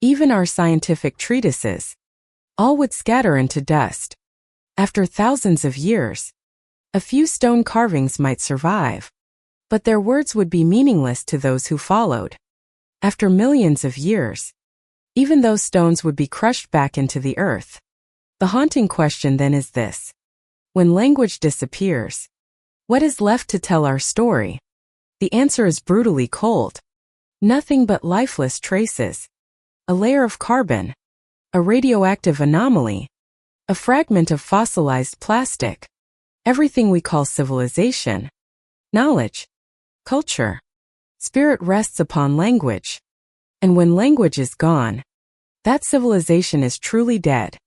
even our scientific treatises, all would scatter into dust. After thousands of years, a few stone carvings might survive, but their words would be meaningless to those who followed. After millions of years, even those stones would be crushed back into the earth. The haunting question then is this: when language disappears, what is left to tell our story? The answer is brutally cold. Nothing but lifeless traces. A layer of carbon. A radioactive anomaly. A fragment of fossilized plastic. Everything we call civilization, knowledge, culture, spirit rests upon language. And when language is gone, that civilization is truly dead.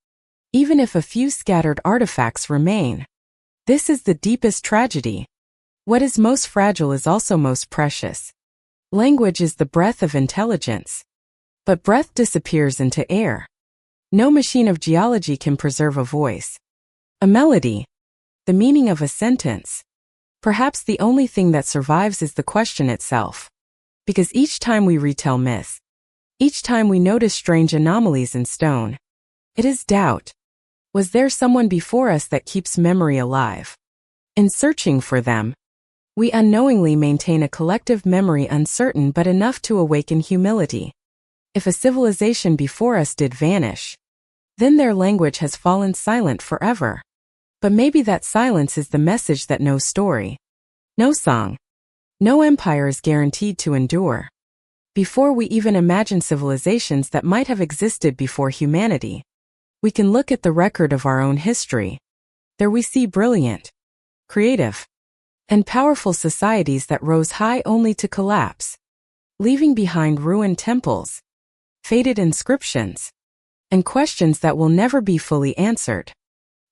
Even if a few scattered artifacts remain. This is the deepest tragedy. What is most fragile is also most precious. Language is the breath of intelligence. But breath disappears into air. No machine of geology can preserve a voice, a melody, the meaning of a sentence. Perhaps the only thing that survives is the question itself. Because each time we retell myths, each time we notice strange anomalies in stone, it is doubt. Was there someone before us that keeps memory alive? In searching for them, we unknowingly maintain a collective memory uncertain but enough to awaken humility. If a civilization before us did vanish, then their language has fallen silent forever. But maybe that silence is the message that no story, no song, no empire is guaranteed to endure. Before we even imagine civilizations that might have existed before humanity, we can look at the record of our own history. There we see brilliant, creative, and powerful societies that rose high only to collapse, leaving behind ruined temples, faded inscriptions, and questions that will never be fully answered.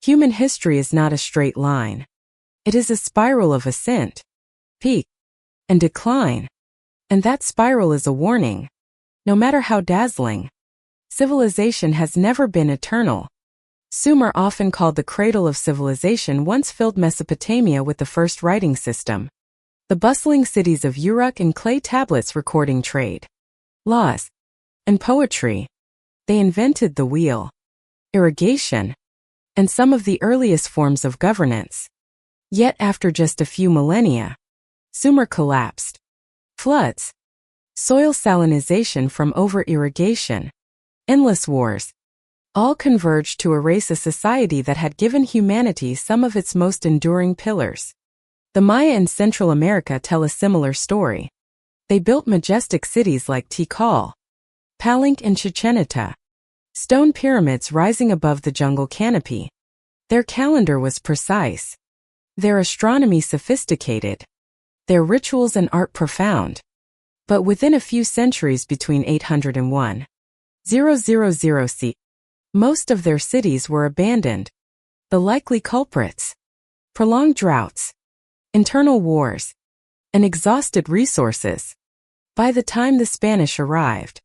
Human history is not a straight line. It is a spiral of ascent, peak, and decline. And that spiral is a warning. No matter how dazzling, civilization has never been eternal. Sumer, often called the cradle of civilization, once filled Mesopotamia with the first writing system. The bustling cities of Uruk and clay tablets recording trade, laws, and poetry. They invented the wheel, irrigation, and some of the earliest forms of governance. Yet after just a few millennia, Sumer collapsed. Floods, soil salinization from over-irrigation, endless wars, all converged to erase a society that had given humanity some of its most enduring pillars. The Maya in Central America tell a similar story. They built majestic cities like Tikal, Palenque and Chichen Itza, stone pyramids rising above the jungle canopy. Their calendar was precise, their astronomy sophisticated, their rituals and art profound. But within a few centuries between 801 000 CE, most of their cities were abandoned. The likely culprits: prolonged droughts, internal wars, and exhausted resources. By the time the Spanish arrived,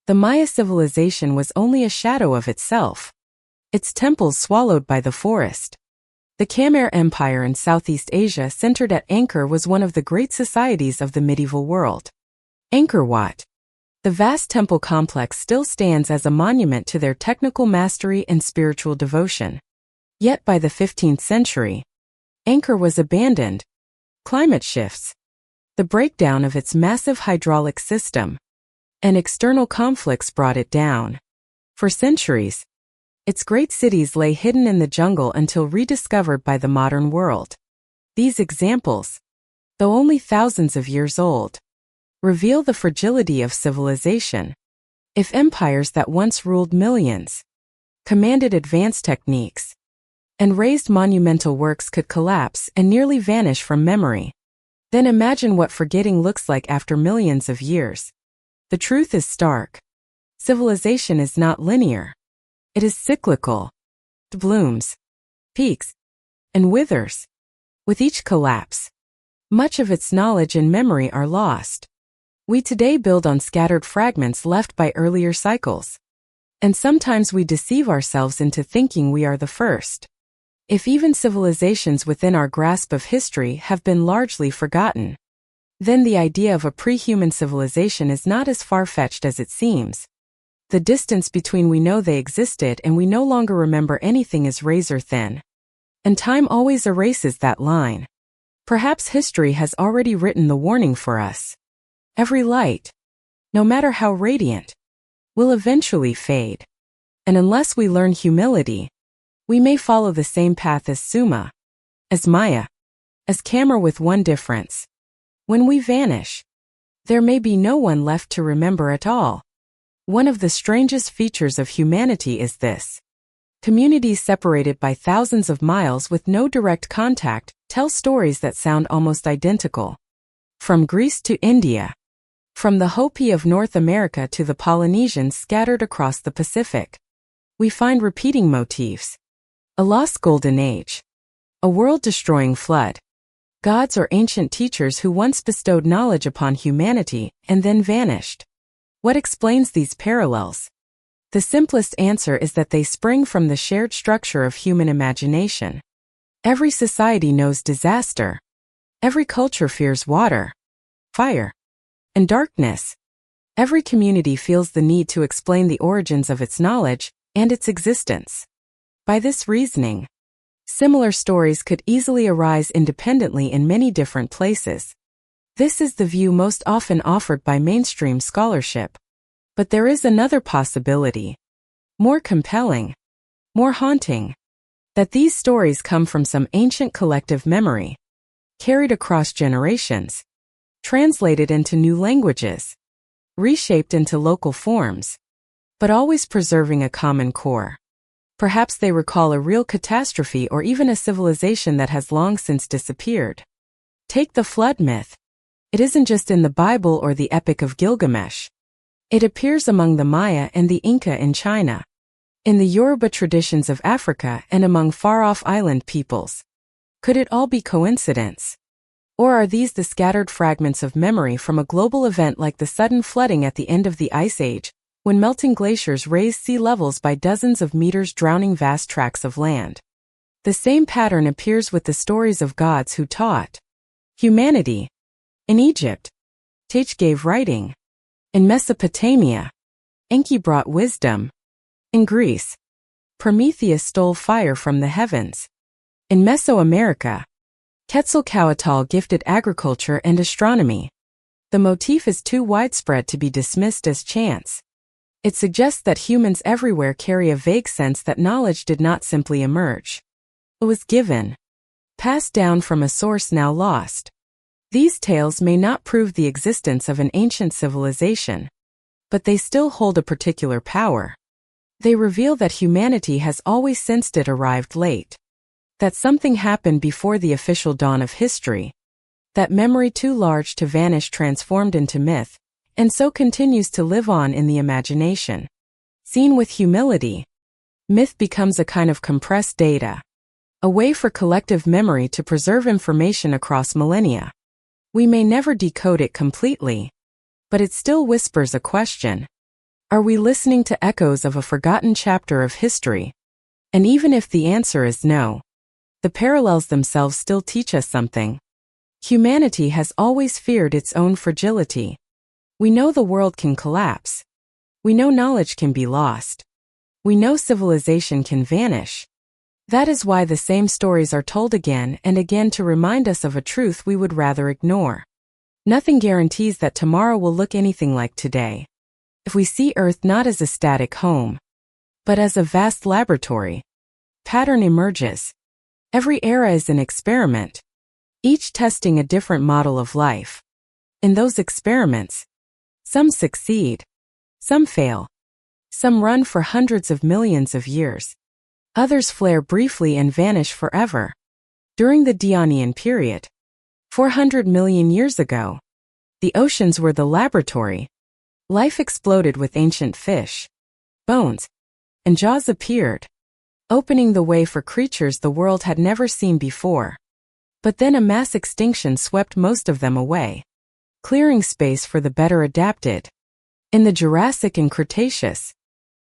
the Maya civilization was only a shadow of itself, its temples swallowed by the forest. The Khmer Empire in Southeast Asia, centered at Angkor, was one of the great societies of the medieval world. Angkor Wat, the vast temple complex, still stands as a monument to their technical mastery and spiritual devotion. Yet by the 15th century, Angkor was abandoned. Climate shifts, the breakdown of its massive hydraulic system, and external conflicts brought it down. For centuries, its great cities lay hidden in the jungle until rediscovered by the modern world. These examples, though only thousands of years old, reveal the fragility of civilization. If empires that once ruled millions, commanded advanced techniques, and raised monumental works could collapse and nearly vanish from memory, then imagine what forgetting looks like after millions of years. The truth is stark. Civilization is not linear. It is cyclical. It blooms, peaks, and withers. With each collapse, much of its knowledge and memory are lost. We today build on scattered fragments left by earlier cycles. And sometimes we deceive ourselves into thinking we are the first. If even civilizations within our grasp of history have been largely forgotten, then the idea of a pre-human civilization is not as far-fetched as it seems. The distance between we know they existed and we no longer remember anything is razor-thin. And time always erases that line. Perhaps history has already written the warning for us. Every light, no matter how radiant, will eventually fade. And unless we learn humility, we may follow the same path as Suma, as Maya, as Camera, with one difference. When we vanish, there may be no one left to remember at all. One of the strangest features of humanity is this. Communities separated by thousands of miles with no direct contact tell stories that sound almost identical. From Greece to India, from the Hopi of North America to the Polynesians scattered across the Pacific, we find repeating motifs. A lost golden age, a world-destroying flood, gods or ancient teachers who once bestowed knowledge upon humanity and then vanished. What explains these parallels? The simplest answer is that they spring from the shared structure of human imagination. Every society knows disaster. Every culture fears water, fire, and darkness. Every community feels the need to explain the origins of its knowledge and its existence. By this reasoning, similar stories could easily arise independently in many different places. This is the view most often offered by mainstream scholarship. But there is another possibility, more compelling, more haunting, that these stories come from some ancient collective memory, carried across generations, translated into new languages, reshaped into local forms, but always preserving a common core. Perhaps they recall a real catastrophe or even a civilization that has long since disappeared. Take the flood myth. It isn't just in the Bible or the Epic of Gilgamesh. It appears among the Maya and the Inca in China, in the Yoruba traditions of Africa and among far-off island peoples. Could it all be coincidence? Or are these the scattered fragments of memory from a global event like the sudden flooding at the end of the Ice Age, when melting glaciers raised sea levels by dozens of meters, drowning vast tracts of land? The same pattern appears with the stories of gods who taught humanity. In Egypt, Tach gave writing. In Mesopotamia, Enki brought wisdom. In Greece, Prometheus stole fire from the heavens. In Mesoamerica, Quetzalcoatl gifted agriculture and astronomy. The motif is too widespread to be dismissed as chance. It suggests that humans everywhere carry a vague sense that knowledge did not simply emerge. It was given, passed down from a source now lost. These tales may not prove the existence of an ancient civilization, but they still hold a particular power. They reveal that humanity has always sensed it arrived late, that something happened before the official dawn of history, that memory too large to vanish transformed into myth, and so continues to live on in the imagination. Seen with humility, myth becomes a kind of compressed data, a way for collective memory to preserve information across millennia. We may never decode it completely, but it still whispers a question. Are we listening to echoes of a forgotten chapter of history? And even if the answer is no, the parallels themselves still teach us something. Humanity has always feared its own fragility. We know the world can collapse. We know knowledge can be lost. We know civilization can vanish. That is why the same stories are told again and again to remind us of a truth we would rather ignore. Nothing guarantees that tomorrow will look anything like today. If we see Earth not as a static home, but as a vast laboratory, pattern emerges. Every era is an experiment. each testing a different model of life. In those experiments, some succeed, some fail, some run for hundreds of millions of years, others flare briefly and vanish forever. During the Devonian period, 400 million years ago, the oceans were the laboratory. Life exploded with ancient fish, bones, and jaws appeared, opening the way for creatures the world had never seen before. But then a mass extinction swept most of them away, clearing space for the better adapted. In the Jurassic and Cretaceous,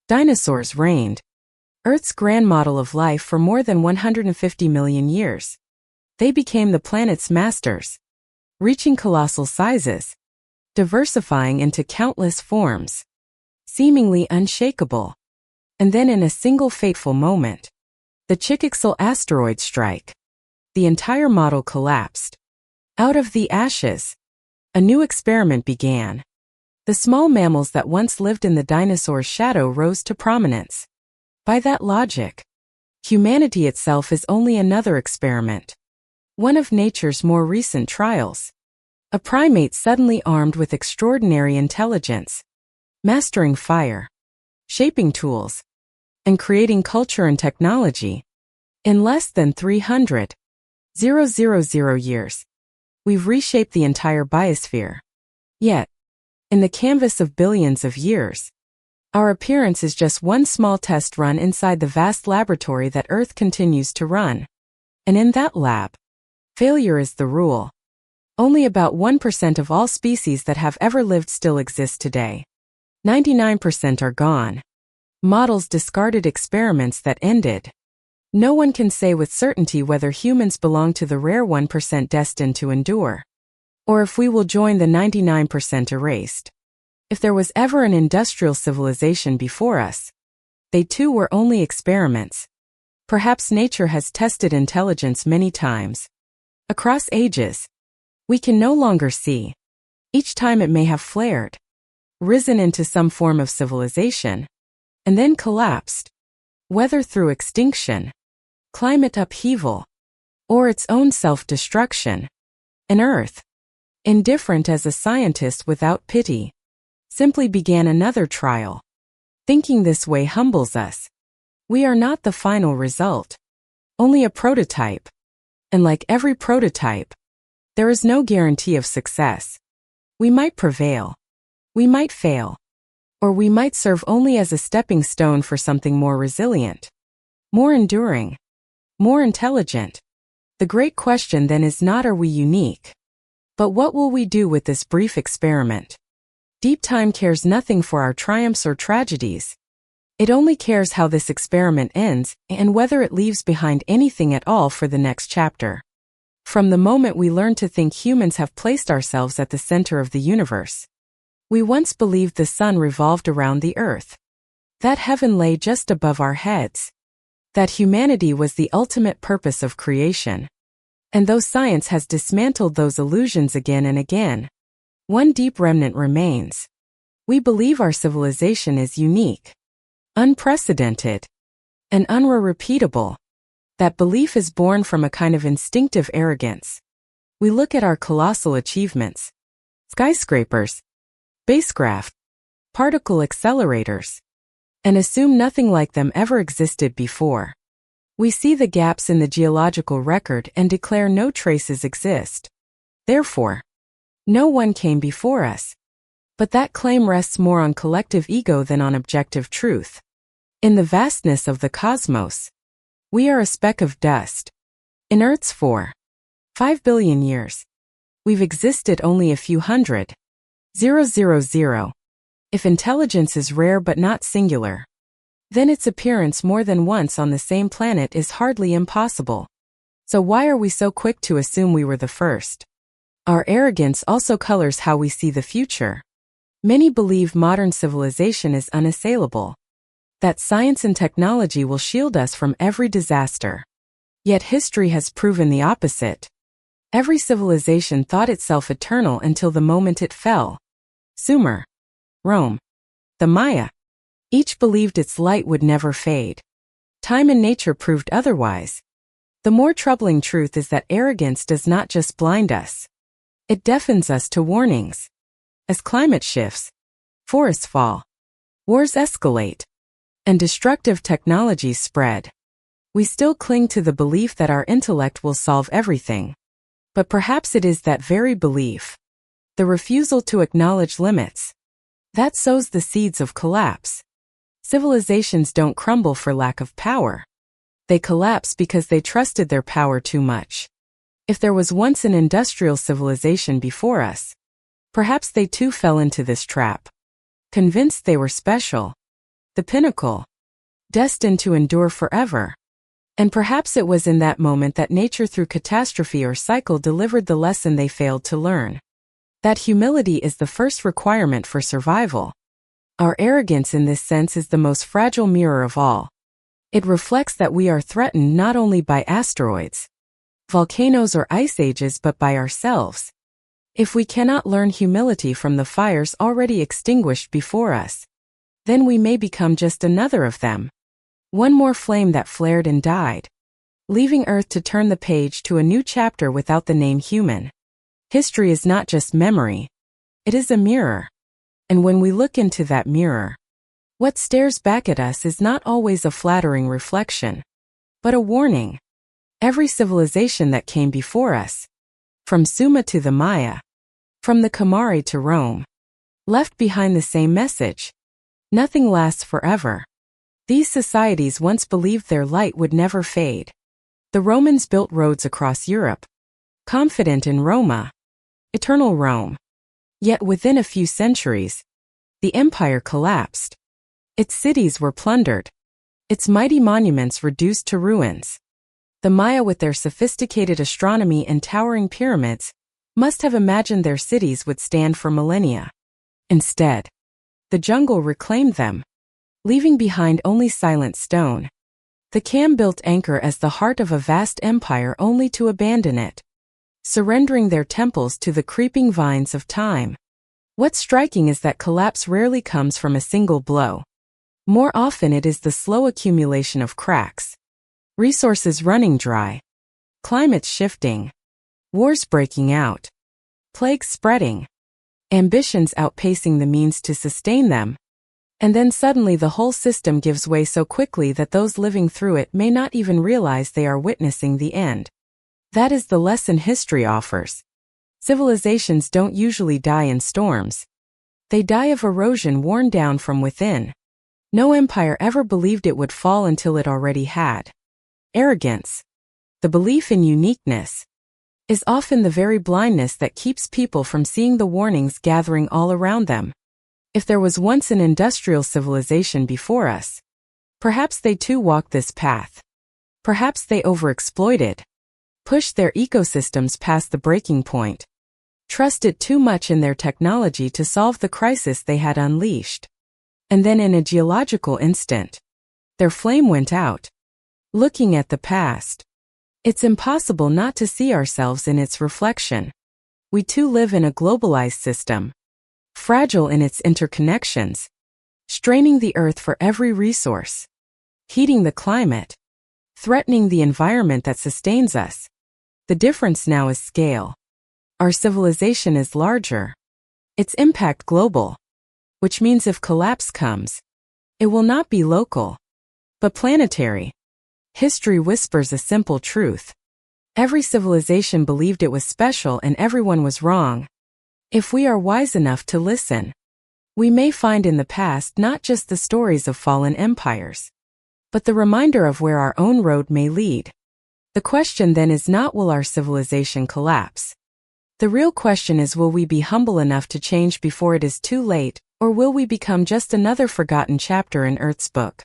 dinosaurs reigned, Earth's grand model of life for more than 150 million years. They became the planet's masters, reaching colossal sizes, diversifying into countless forms, seemingly unshakable. And then in a single fateful moment, the Chicxulub asteroid strike, the entire model collapsed. Out of the ashes, a new experiment began. The small mammals that once lived in the dinosaur's shadow rose to prominence. By that logic, humanity itself is only another experiment, one of nature's more recent trials. A primate suddenly armed with extraordinary intelligence, mastering fire, shaping tools, and creating culture and technology. In less than 300,000 years, we've reshaped the entire biosphere. Yet, in the canvas of billions of years, our appearance is just one small test run inside the vast laboratory that Earth continues to run. And in that lab, failure is the rule. Only about 1% of all species that have ever lived still exist today. 99% are gone. Models discarded, experiments that ended. No one can say with certainty whether humans belong to the rare 1% destined to endure, or if we will join the 99% erased. If there was ever an industrial civilization before us, they too were only experiments. Perhaps nature has tested intelligence many times. Across ages, we can no longer see. Each time it may have flared, risen into some form of civilization, and then collapsed, whether through extinction, climate upheaval, or its own self-destruction. And Earth, indifferent as a scientist without pity, simply began another trial. Thinking this way humbles us. We are not the final result, only a prototype. And like every prototype, there is no guarantee of success. We might prevail, we might fail, or we might serve only as a stepping stone for something more resilient, more enduring, more intelligent. The great question then is not are we unique, but what will we do with this brief experiment? Deep time cares nothing for our triumphs or tragedies. It only cares how this experiment ends and whether it leaves behind anything at all for the next chapter. From the moment we learn to think humans have placed ourselves at the center of the universe. We once believed the sun revolved around the earth, that heaven lay just above our heads, that humanity was the ultimate purpose of creation. And though science has dismantled those illusions again and again, one deep remnant remains. We believe our civilization is unique, unprecedented, and unrepeatable. That belief is born from a kind of instinctive arrogance. We look at our colossal achievements, skyscrapers, spacecraft, particle accelerators, and assume nothing like them ever existed before. We see the gaps in the geological record and declare no traces exist. Therefore, no one came before us. But that claim rests more on collective ego than on objective truth. In the vastness of the cosmos, we are a speck of dust. In Earth's 4.5 billion years, we've existed only a few hundred. 000. If intelligence is rare but not singular, then its appearance more than once on the same planet is hardly impossible. So why are we so quick to assume we were the first? Our arrogance also colors how we see the future. Many believe modern civilization is unassailable, that science and technology will shield us from every disaster. Yet history has proven the opposite. Every civilization thought itself eternal until the moment it fell. Sumer, Rome, the Maya. Each believed its light would never fade. Time and nature proved otherwise. The more troubling truth is that arrogance does not just blind us. It deafens us to warnings. As climate shifts, forests fall, wars escalate, and destructive technologies spread, we still cling to the belief that our intellect will solve everything. But perhaps it is that very belief, the refusal to acknowledge limits, that sows the seeds of collapse. Civilizations don't crumble for lack of power. They collapse because they trusted their power too much. If there was once an industrial civilization before us, perhaps they too fell into this trap. Convinced they were special, the pinnacle, destined to endure forever. And perhaps it was in that moment that nature through catastrophe or cycle delivered the lesson they failed to learn. That humility is the first requirement for survival. Our arrogance in this sense is the most fragile mirror of all. It reflects that we are threatened not only by asteroids, volcanoes or ice ages but by ourselves. If we cannot learn humility from the fires already extinguished before us, then we may become just another of them. One more flame that flared and died, leaving Earth to turn the page to a new chapter without the name human. History is not just memory. It is a mirror. And when we look into that mirror, what stares back at us is not always a flattering reflection, but a warning. Every civilization that came before us, from Sumer to the Maya, from the Camari to Rome, left behind the same message. Nothing lasts forever. These societies once believed their light would never fade. The Romans built roads across Europe, confident in Roma, eternal Rome. Yet within a few centuries, the empire collapsed. Its cities were plundered, its mighty monuments reduced to ruins. The Maya, with their sophisticated astronomy and towering pyramids, must have imagined their cities would stand for millennia. Instead, the jungle reclaimed them, leaving behind only silent stone. The Cham built Angkor as the heart of a vast empire only to abandon it, surrendering their temples to the creeping vines of time. What's striking is that collapse rarely comes from a single blow. More often it is the slow accumulation of cracks. Resources running dry, climates shifting, wars breaking out, plagues spreading, ambitions outpacing the means to sustain them. And then suddenly the whole system gives way so quickly that those living through it may not even realize they are witnessing the end. That is the lesson history offers. Civilizations don't usually die in storms. They die of erosion worn down from within. No empire ever believed it would fall until it already had. Arrogance, the belief in uniqueness, is often the very blindness that keeps people from seeing the warnings gathering all around them. If there was once an industrial civilization before us, perhaps they too walked this path. Perhaps they overexploited, pushed their ecosystems past the breaking point, trusted too much in their technology to solve the crisis they had unleashed. And then in a geological instant, their flame went out. Looking at the past, it's impossible not to see ourselves in its reflection. We too live in a globalized system, fragile in its interconnections, straining the earth for every resource, heating the climate, threatening the environment that sustains us. The difference now is scale. Our civilization is larger, its impact global, which means if collapse comes, it will not be local, but planetary. History whispers a simple truth. Every civilization believed it was special and everyone was wrong. If we are wise enough to listen, we may find in the past not just the stories of fallen empires, but the reminder of where our own road may lead. The question then is not will our civilization collapse? The real question is will we be humble enough to change before it is too late, or will we become just another forgotten chapter in Earth's book?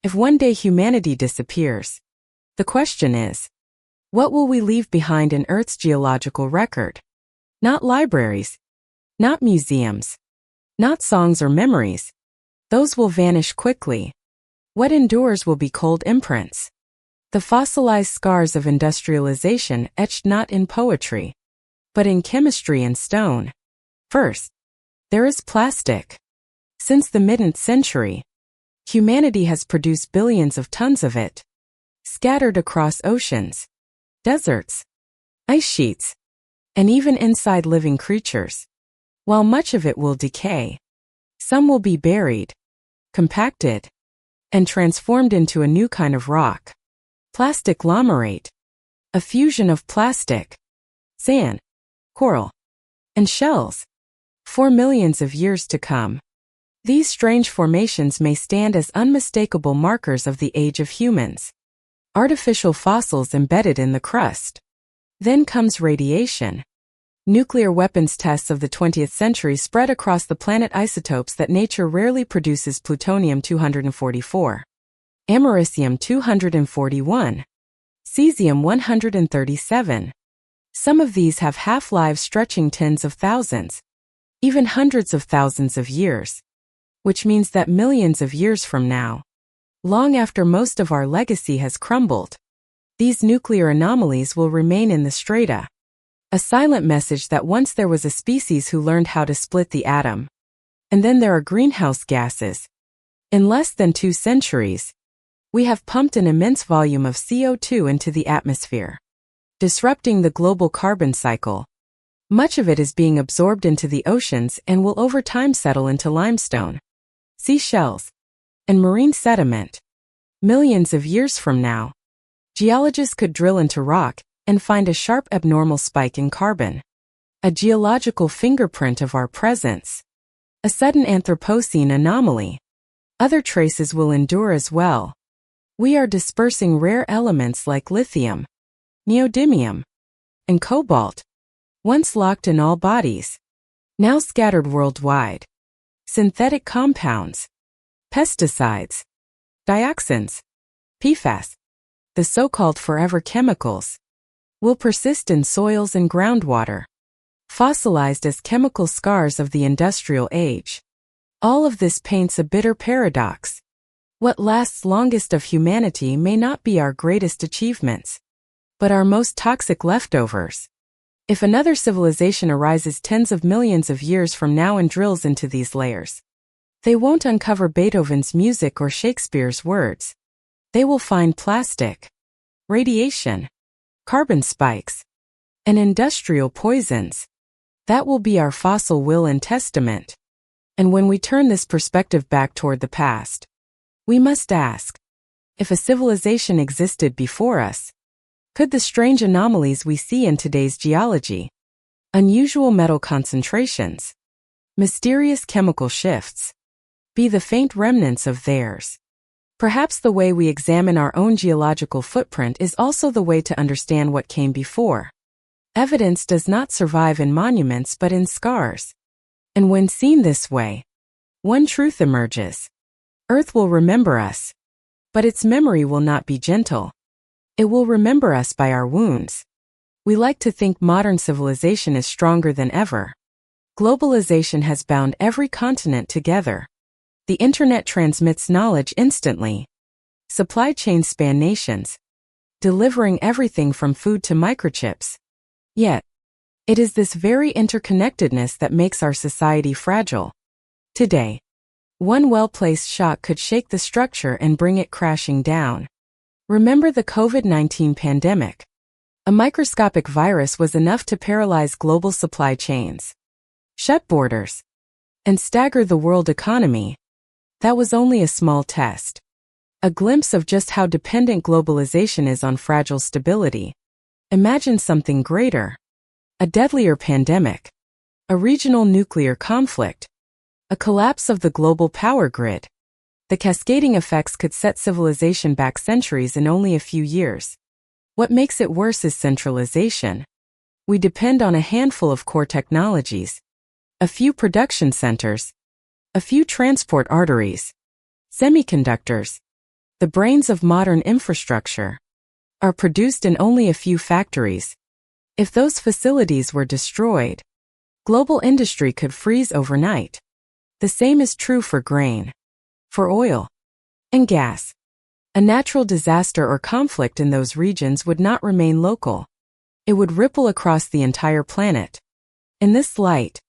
If one day humanity disappears, the question is, what will we leave behind in Earth's geological record? Not libraries, not museums, not songs or memories. Those will vanish quickly. What endures will be cold imprints. The fossilized scars of industrialization etched not in poetry, but in chemistry and stone. First, there is plastic. Since the mid-19th century, humanity has produced billions of tons of it, scattered across oceans, deserts, ice sheets, and even inside living creatures. While much of it will decay, some will be buried, compacted, and transformed into a new kind of rock. Plasticlomerate, a fusion of plastic, sand, coral, and shells, for millions of years to come. These strange formations may stand as unmistakable markers of the age of humans. Artificial fossils embedded in the crust. Then comes radiation. Nuclear weapons tests of the 20th century spread across the planet isotopes that nature rarely produces: plutonium-244, americium-241, cesium-137. Some of these have half-lives stretching tens of thousands, even hundreds of thousands of years, which means that millions of years from now, long after most of our legacy has crumbled, these nuclear anomalies will remain in the strata. A silent message that once there was a species who learned how to split the atom. And then there are greenhouse gases. In less than 2 centuries, we have pumped an immense volume of CO2 into the atmosphere, disrupting the global carbon cycle. Much of it is being absorbed into the oceans and will over time settle into limestone, seashells, and marine sediment. Millions of years from now, geologists could drill into rock and find a sharp abnormal spike in carbon, a geological fingerprint of our presence, a sudden Anthropocene anomaly. Other traces will endure as well. We are dispersing rare elements like lithium, neodymium, and cobalt, once locked in all bodies, now scattered worldwide. Synthetic compounds, pesticides, dioxins, PFAS, the so-called forever chemicals, will persist in soils and groundwater, fossilized as chemical scars of the industrial age. All of this paints a bitter paradox. What lasts longest of humanity may not be our greatest achievements, but our most toxic leftovers. If another civilization arises tens of millions of years from now and drills into these layers, they won't uncover Beethoven's music or Shakespeare's words. They will find plastic, radiation, carbon spikes, and industrial poisons. That will be our fossil will and testament. And when we turn this perspective back toward the past, we must ask, if a civilization existed before us, could the strange anomalies we see in today's geology, unusual metal concentrations, mysterious chemical shifts, be the faint remnants of theirs? Perhaps the way we examine our own geological footprint is also the way to understand what came before. Evidence does not survive in monuments but in scars. And when seen this way, one truth emerges. Earth will remember us, but its memory will not be gentle. It will remember us by our wounds. We like to think modern civilization is stronger than ever. Globalization has bound every continent together. The internet transmits knowledge instantly. Supply chains span nations, delivering everything from food to microchips. Yet, it is this very interconnectedness that makes our society fragile. Today, one well-placed shock could shake the structure and bring it crashing down. Remember the COVID-19 pandemic? A microscopic virus was enough to paralyze global supply chains, shut borders, and stagger the world economy. That was only a small test. A glimpse of just how dependent globalization is on fragile stability. Imagine something greater. A deadlier pandemic. A regional nuclear conflict. A collapse of the global power grid. The cascading effects could set civilization back centuries in only a few years. What makes it worse is centralization. We depend on a handful of core technologies, a few production centers, a few transport arteries, semiconductors. The brains of modern infrastructure are produced in only a few factories. If those facilities were destroyed, global industry could freeze overnight. The same is true for grain, for oil, and gas. A natural disaster or conflict in those regions would not remain local. It would ripple across the entire planet. In this light,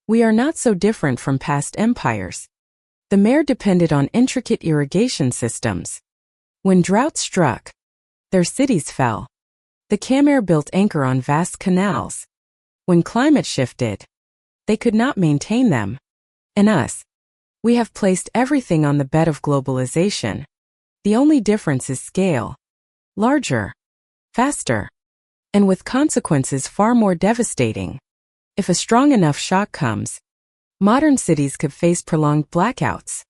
we are not so different from past empires. The mare depended on intricate irrigation systems. When drought struck, their cities fell. The Khmer built anchor on vast canals. When climate shifted, they could not maintain them. And us, we have placed everything on the bed of globalization. The only difference is scale. Larger, faster, and with consequences far more devastating. If a strong enough shock comes, modern cities could face prolonged blackouts.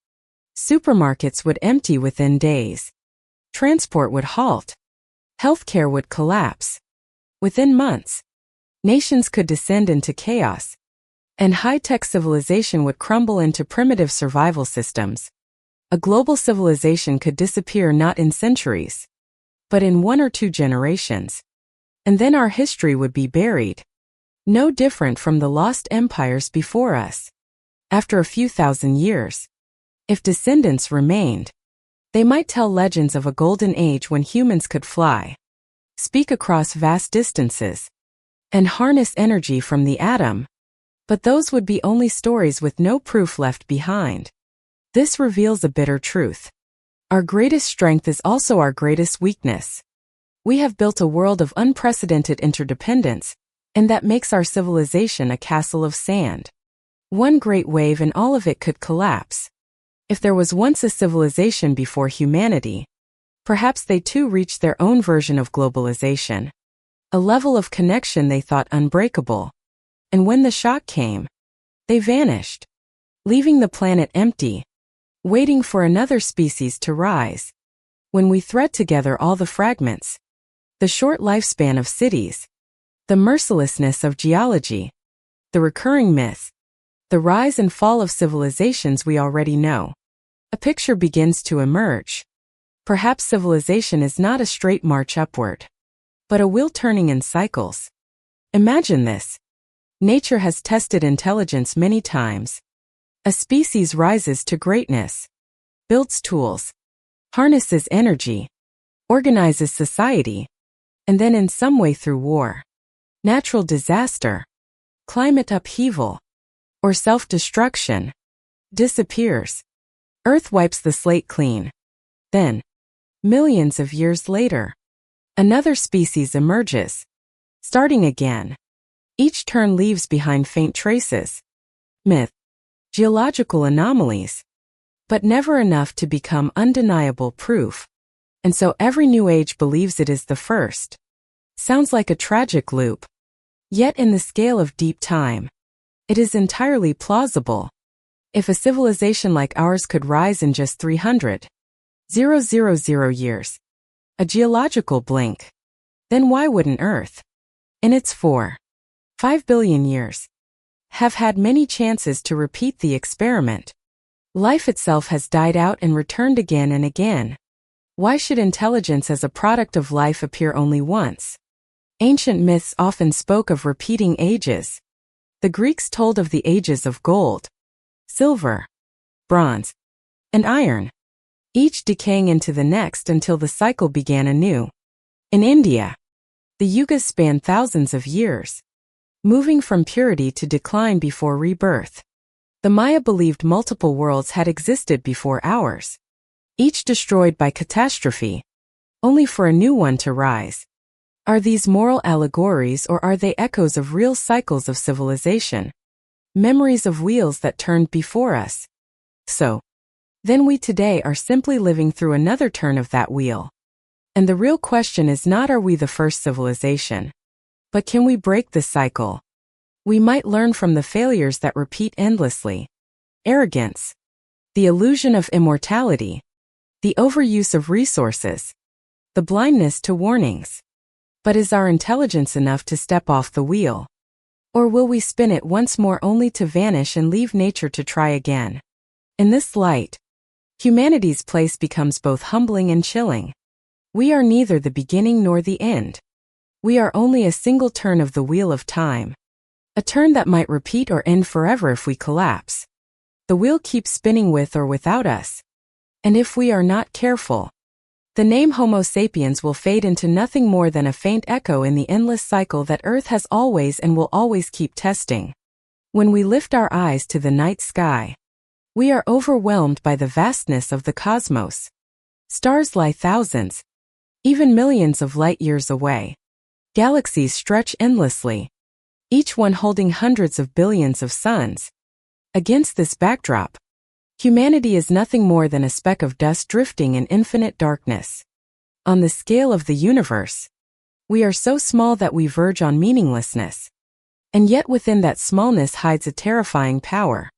Supermarkets would empty within days. Transport would halt. Healthcare would collapse. Within months, nations could descend into chaos, and high-tech civilization would crumble into primitive survival systems. A global civilization could disappear not in centuries, but in 1 or 2 generations. And then our history would be buried. No different from the lost empires before us. After a few thousand years, if descendants remained, they might tell legends of a golden age when humans could fly, speak across vast distances, and harness energy from the atom. But those would be only stories with no proof left behind. This reveals a bitter truth. Our greatest strength is also our greatest weakness. We have built a world of unprecedented interdependence, and that makes our civilization a castle of sand. One great wave and all of it could collapse. If there was once a civilization before humanity, perhaps they too reached their own version of globalization, a level of connection they thought unbreakable. And when the shock came, they vanished, leaving the planet empty, waiting for another species to rise. When we thread together all the fragments, the short lifespan of cities, the mercilessness of geology, the recurring myths, the rise and fall of civilizations we already know, a picture begins to emerge. Perhaps civilization is not a straight march upward, but a wheel turning in cycles. Imagine this. Nature has tested intelligence many times. A species rises to greatness, builds tools, harnesses energy, organizes society, and then in some way through war, natural disaster, climate upheaval, or self-destruction, disappears. Earth wipes the slate clean. Then, millions of years later, another species emerges, starting again. Each turn leaves behind faint traces, myth, geological anomalies, but never enough to become undeniable proof. And so every new age believes it is the first. Sounds like a tragic loop. Yet in the scale of deep time, it is entirely plausible. If a civilization like ours could rise in just 300,000 years, a geological blink, then why wouldn't Earth, in its 4.5 billion years, have had many chances to repeat the experiment? Life itself has died out and returned again and again. Why should intelligence as a product of life appear only once? Ancient myths often spoke of repeating ages. The Greeks told of the ages of gold, silver, bronze, and iron, each decaying into the next until the cycle began anew. In India, the yugas span thousands of years, moving from purity to decline before rebirth. The Maya believed multiple worlds had existed before ours, each destroyed by catastrophe, only for a new one to rise. Are these moral allegories or are they echoes of real cycles of civilization? Memories of wheels that turned before us? So, then we today are simply living through another turn of that wheel. And the real question is not are we the first civilization, but can we break the cycle? We might learn from the failures that repeat endlessly. Arrogance, the illusion of immortality, the overuse of resources, the blindness to warnings. But is our intelligence enough to step off the wheel? Or will we spin it once more only to vanish and leave nature to try again? In this light, humanity's place becomes both humbling and chilling. We are neither the beginning nor the end. We are only a single turn of the wheel of time. A turn that might repeat or end forever if we collapse. The wheel keeps spinning with or without us. And if we are not careful, the name Homo sapiens will fade into nothing more than a faint echo in the endless cycle that Earth has always and will always keep testing. When we lift our eyes to the night sky, we are overwhelmed by the vastness of the cosmos. Stars lie thousands, even millions of light years away. Galaxies stretch endlessly, each one holding hundreds of billions of suns. Against this backdrop, humanity is nothing more than a speck of dust drifting in infinite darkness. On the scale of the universe, we are so small that we verge on meaninglessness. And yet within that smallness hides a terrifying power.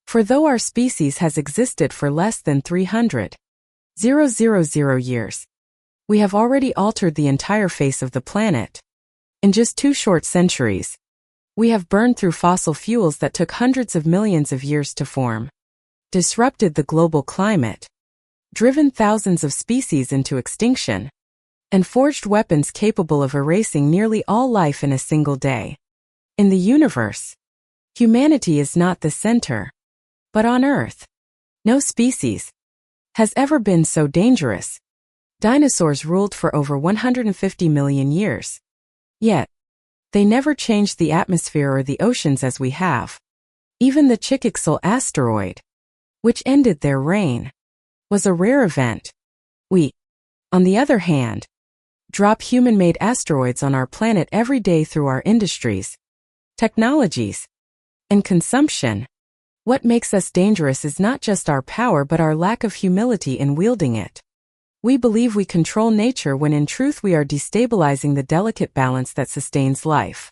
For though our species has existed for less than 300,000 years, we have already altered the entire face of the planet. In just 2 short centuries, we have burned through fossil fuels that took hundreds of millions of years to form, disrupted the global climate, driven thousands of species into extinction, and forged weapons capable of erasing nearly all life in a single day. In the universe, humanity is not the center, but on Earth, no species has ever been so dangerous. Dinosaurs ruled for over 150 million years. Yet, they never changed the atmosphere or the oceans as we have. Even the Chicxulub asteroid, which ended their reign, was a rare event. We, on the other hand, drop human-made asteroids on our planet every day through our industries, technologies, and consumption. What makes us dangerous is not just our power but our lack of humility in wielding it. We believe we control nature when in truth we are destabilizing the delicate balance that sustains life.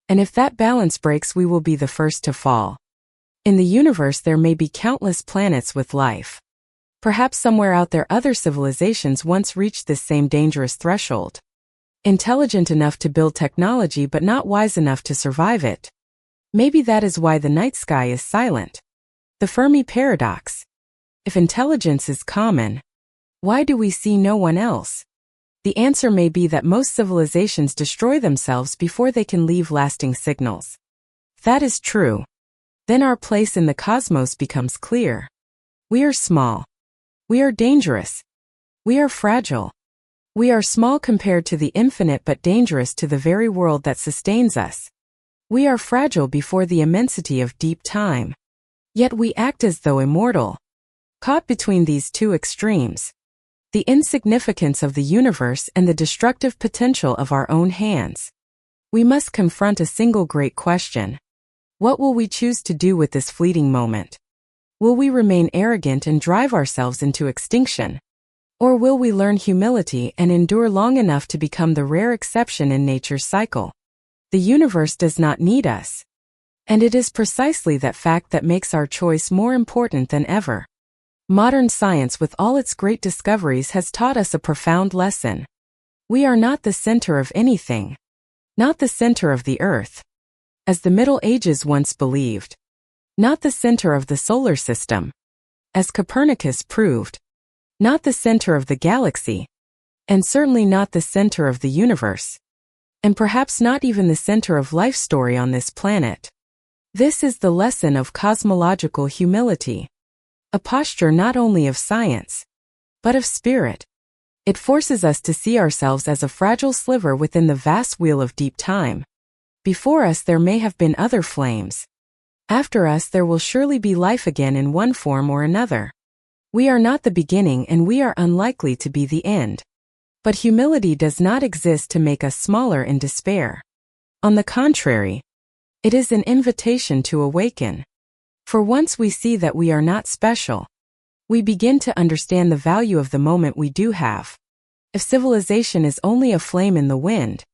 And if that balance breaks, we will be the first to fall. In the universe there may be countless planets with life. Perhaps somewhere out there other civilizations once reached this same dangerous threshold. Intelligent enough to build technology but not wise enough to survive it. Maybe that is why the night sky is silent. The Fermi paradox. If intelligence is common, why do we see no one else? The answer may be that most civilizations destroy themselves before they can leave lasting signals. If that is true, then our place in the cosmos becomes clear. We are small. We are dangerous. We are fragile. We are small compared to the infinite but dangerous to the very world that sustains us. We are fragile before the immensity of deep time. Yet we act as though immortal. Caught between these two extremes, the insignificance of the universe and the destructive potential of our own hands, we must confront a single great question. What will we choose to do with this fleeting moment? Will we remain arrogant and drive ourselves into extinction? Or will we learn humility and endure long enough to become the rare exception in nature's cycle? The universe does not need us. And it is precisely that fact that makes our choice more important than ever. Modern science with all its great discoveries has taught us a profound lesson. We are not the center of anything. Not the center of the Earth, as the Middle Ages once believed. Not the center of the solar system, as Copernicus proved. Not the center of the galaxy, and certainly not the center of the universe, and perhaps not even the center of life's story on this planet. This is the lesson of cosmological humility, a posture not only of science, but of spirit. It forces us to see ourselves as a fragile sliver within the vast wheel of deep time. Before us there may have been other flames. After us there will surely be life again in one form or another. We are not the beginning and we are unlikely to be the end. But humility does not exist to make us smaller in despair. On the contrary, it is an invitation to awaken. For once we see that we are not special, we begin to understand the value of the moment we do have. If civilization is only a flame in the wind,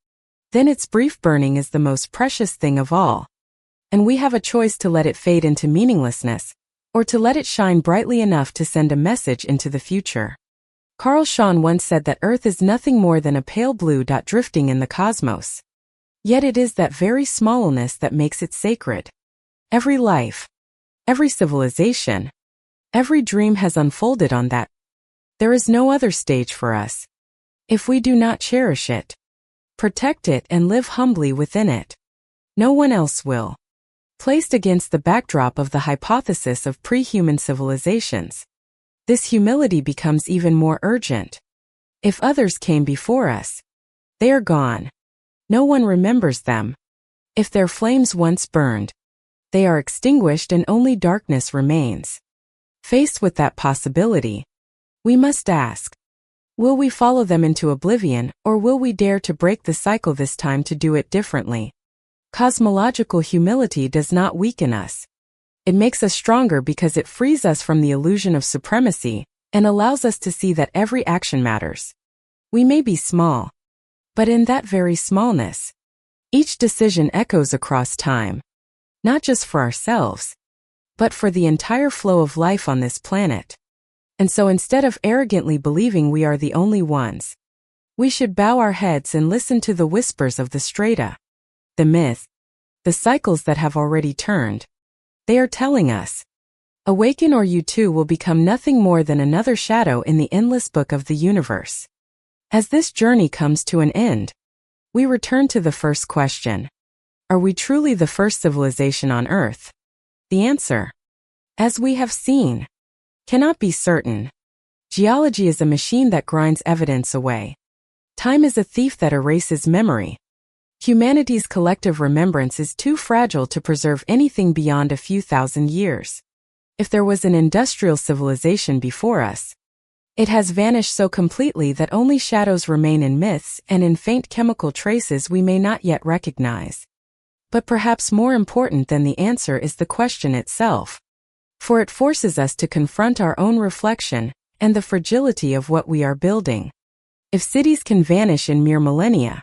then its brief burning is the most precious thing of all. And we have a choice to let it fade into meaninglessness, or to let it shine brightly enough to send a message into the future. Carl Schwann once said that Earth is nothing more than a pale blue dot drifting in the cosmos. Yet it is that very smallness that makes it sacred. Every life, every civilization, every dream has unfolded on that. There is no other stage for us. If we do not cherish it, protect it and live humbly within it, no one else will. Placed against the backdrop of the hypothesis of pre-human civilizations, this humility becomes even more urgent. If others came before us, they are gone. No one remembers them. If their flames once burned, they are extinguished and only darkness remains. Faced with that possibility, we must ask, Will we follow them into oblivion, or will we dare to break the cycle this time to do it differently? Cosmological humility does not weaken us. It makes us stronger because it frees us from the illusion of supremacy and allows us to see that every action matters. We may be small, but in that very smallness, each decision echoes across time, not just for ourselves, but for the entire flow of life on this planet. And so instead of arrogantly believing we are the only ones, we should bow our heads and listen to the whispers of the strata, the myth, the cycles that have already turned. They are telling us, awaken or you too will become nothing more than another shadow in the endless book of the universe. As this journey comes to an end, we return to the first question. Are we truly the first civilization on Earth? The answer, as we have seen, cannot be certain. Geology is a machine that grinds evidence away. Time is a thief that erases memory. Humanity's collective remembrance is too fragile to preserve anything beyond a few thousand years. If there was an industrial civilization before us, it has vanished so completely that only shadows remain in myths and in faint chemical traces we may not yet recognize. But perhaps more important than the answer is the question itself, for it forces us to confront our own reflection and the fragility of what we are building. If cities can vanish in mere millennia,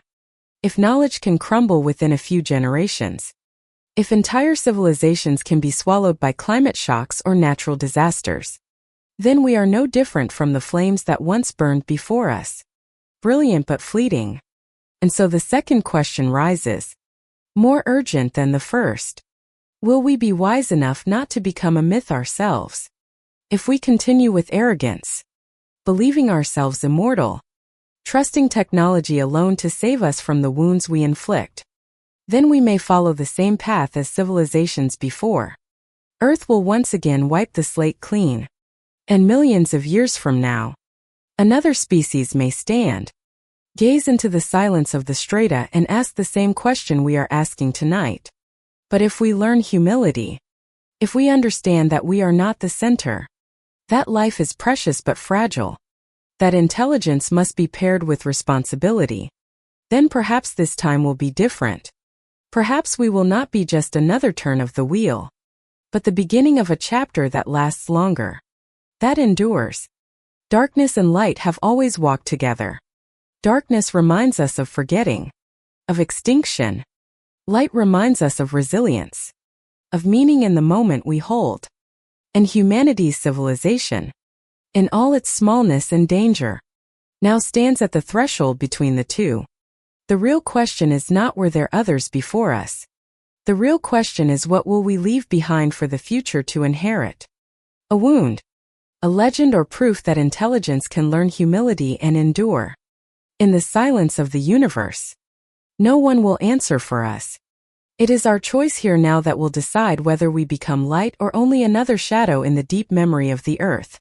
if knowledge can crumble within a few generations, if entire civilizations can be swallowed by climate shocks or natural disasters, then we are no different from the flames that once burned before us, brilliant but fleeting. And so the second question rises, more urgent than the first. Will we be wise enough not to become a myth ourselves? If we continue with arrogance, believing ourselves immortal, trusting technology alone to save us from the wounds we inflict, then we may follow the same path as civilizations before. Earth will once again wipe the slate clean. And millions of years from now, another species may stand, gaze into the silence of the strata and ask the same question we are asking tonight. But if we learn humility, if we understand that we are not the center, that life is precious but fragile, that intelligence must be paired with responsibility, then perhaps this time will be different. Perhaps we will not be just another turn of the wheel, but the beginning of a chapter that lasts longer, that endures. Darkness and light have always walked together. Darkness reminds us of forgetting, of extinction. Light reminds us of resilience, of meaning in the moment we hold. And humanity's civilization, in all its smallness and danger, now stands at the threshold between the two. The real question is not were there others before us. The real question is what will we leave behind for the future to inherit? A wound, a legend or proof that intelligence can learn humility and endure. In the silence of the universe, no one will answer for us. It is our choice here now that will decide whether we become light or only another shadow in the deep memory of the earth.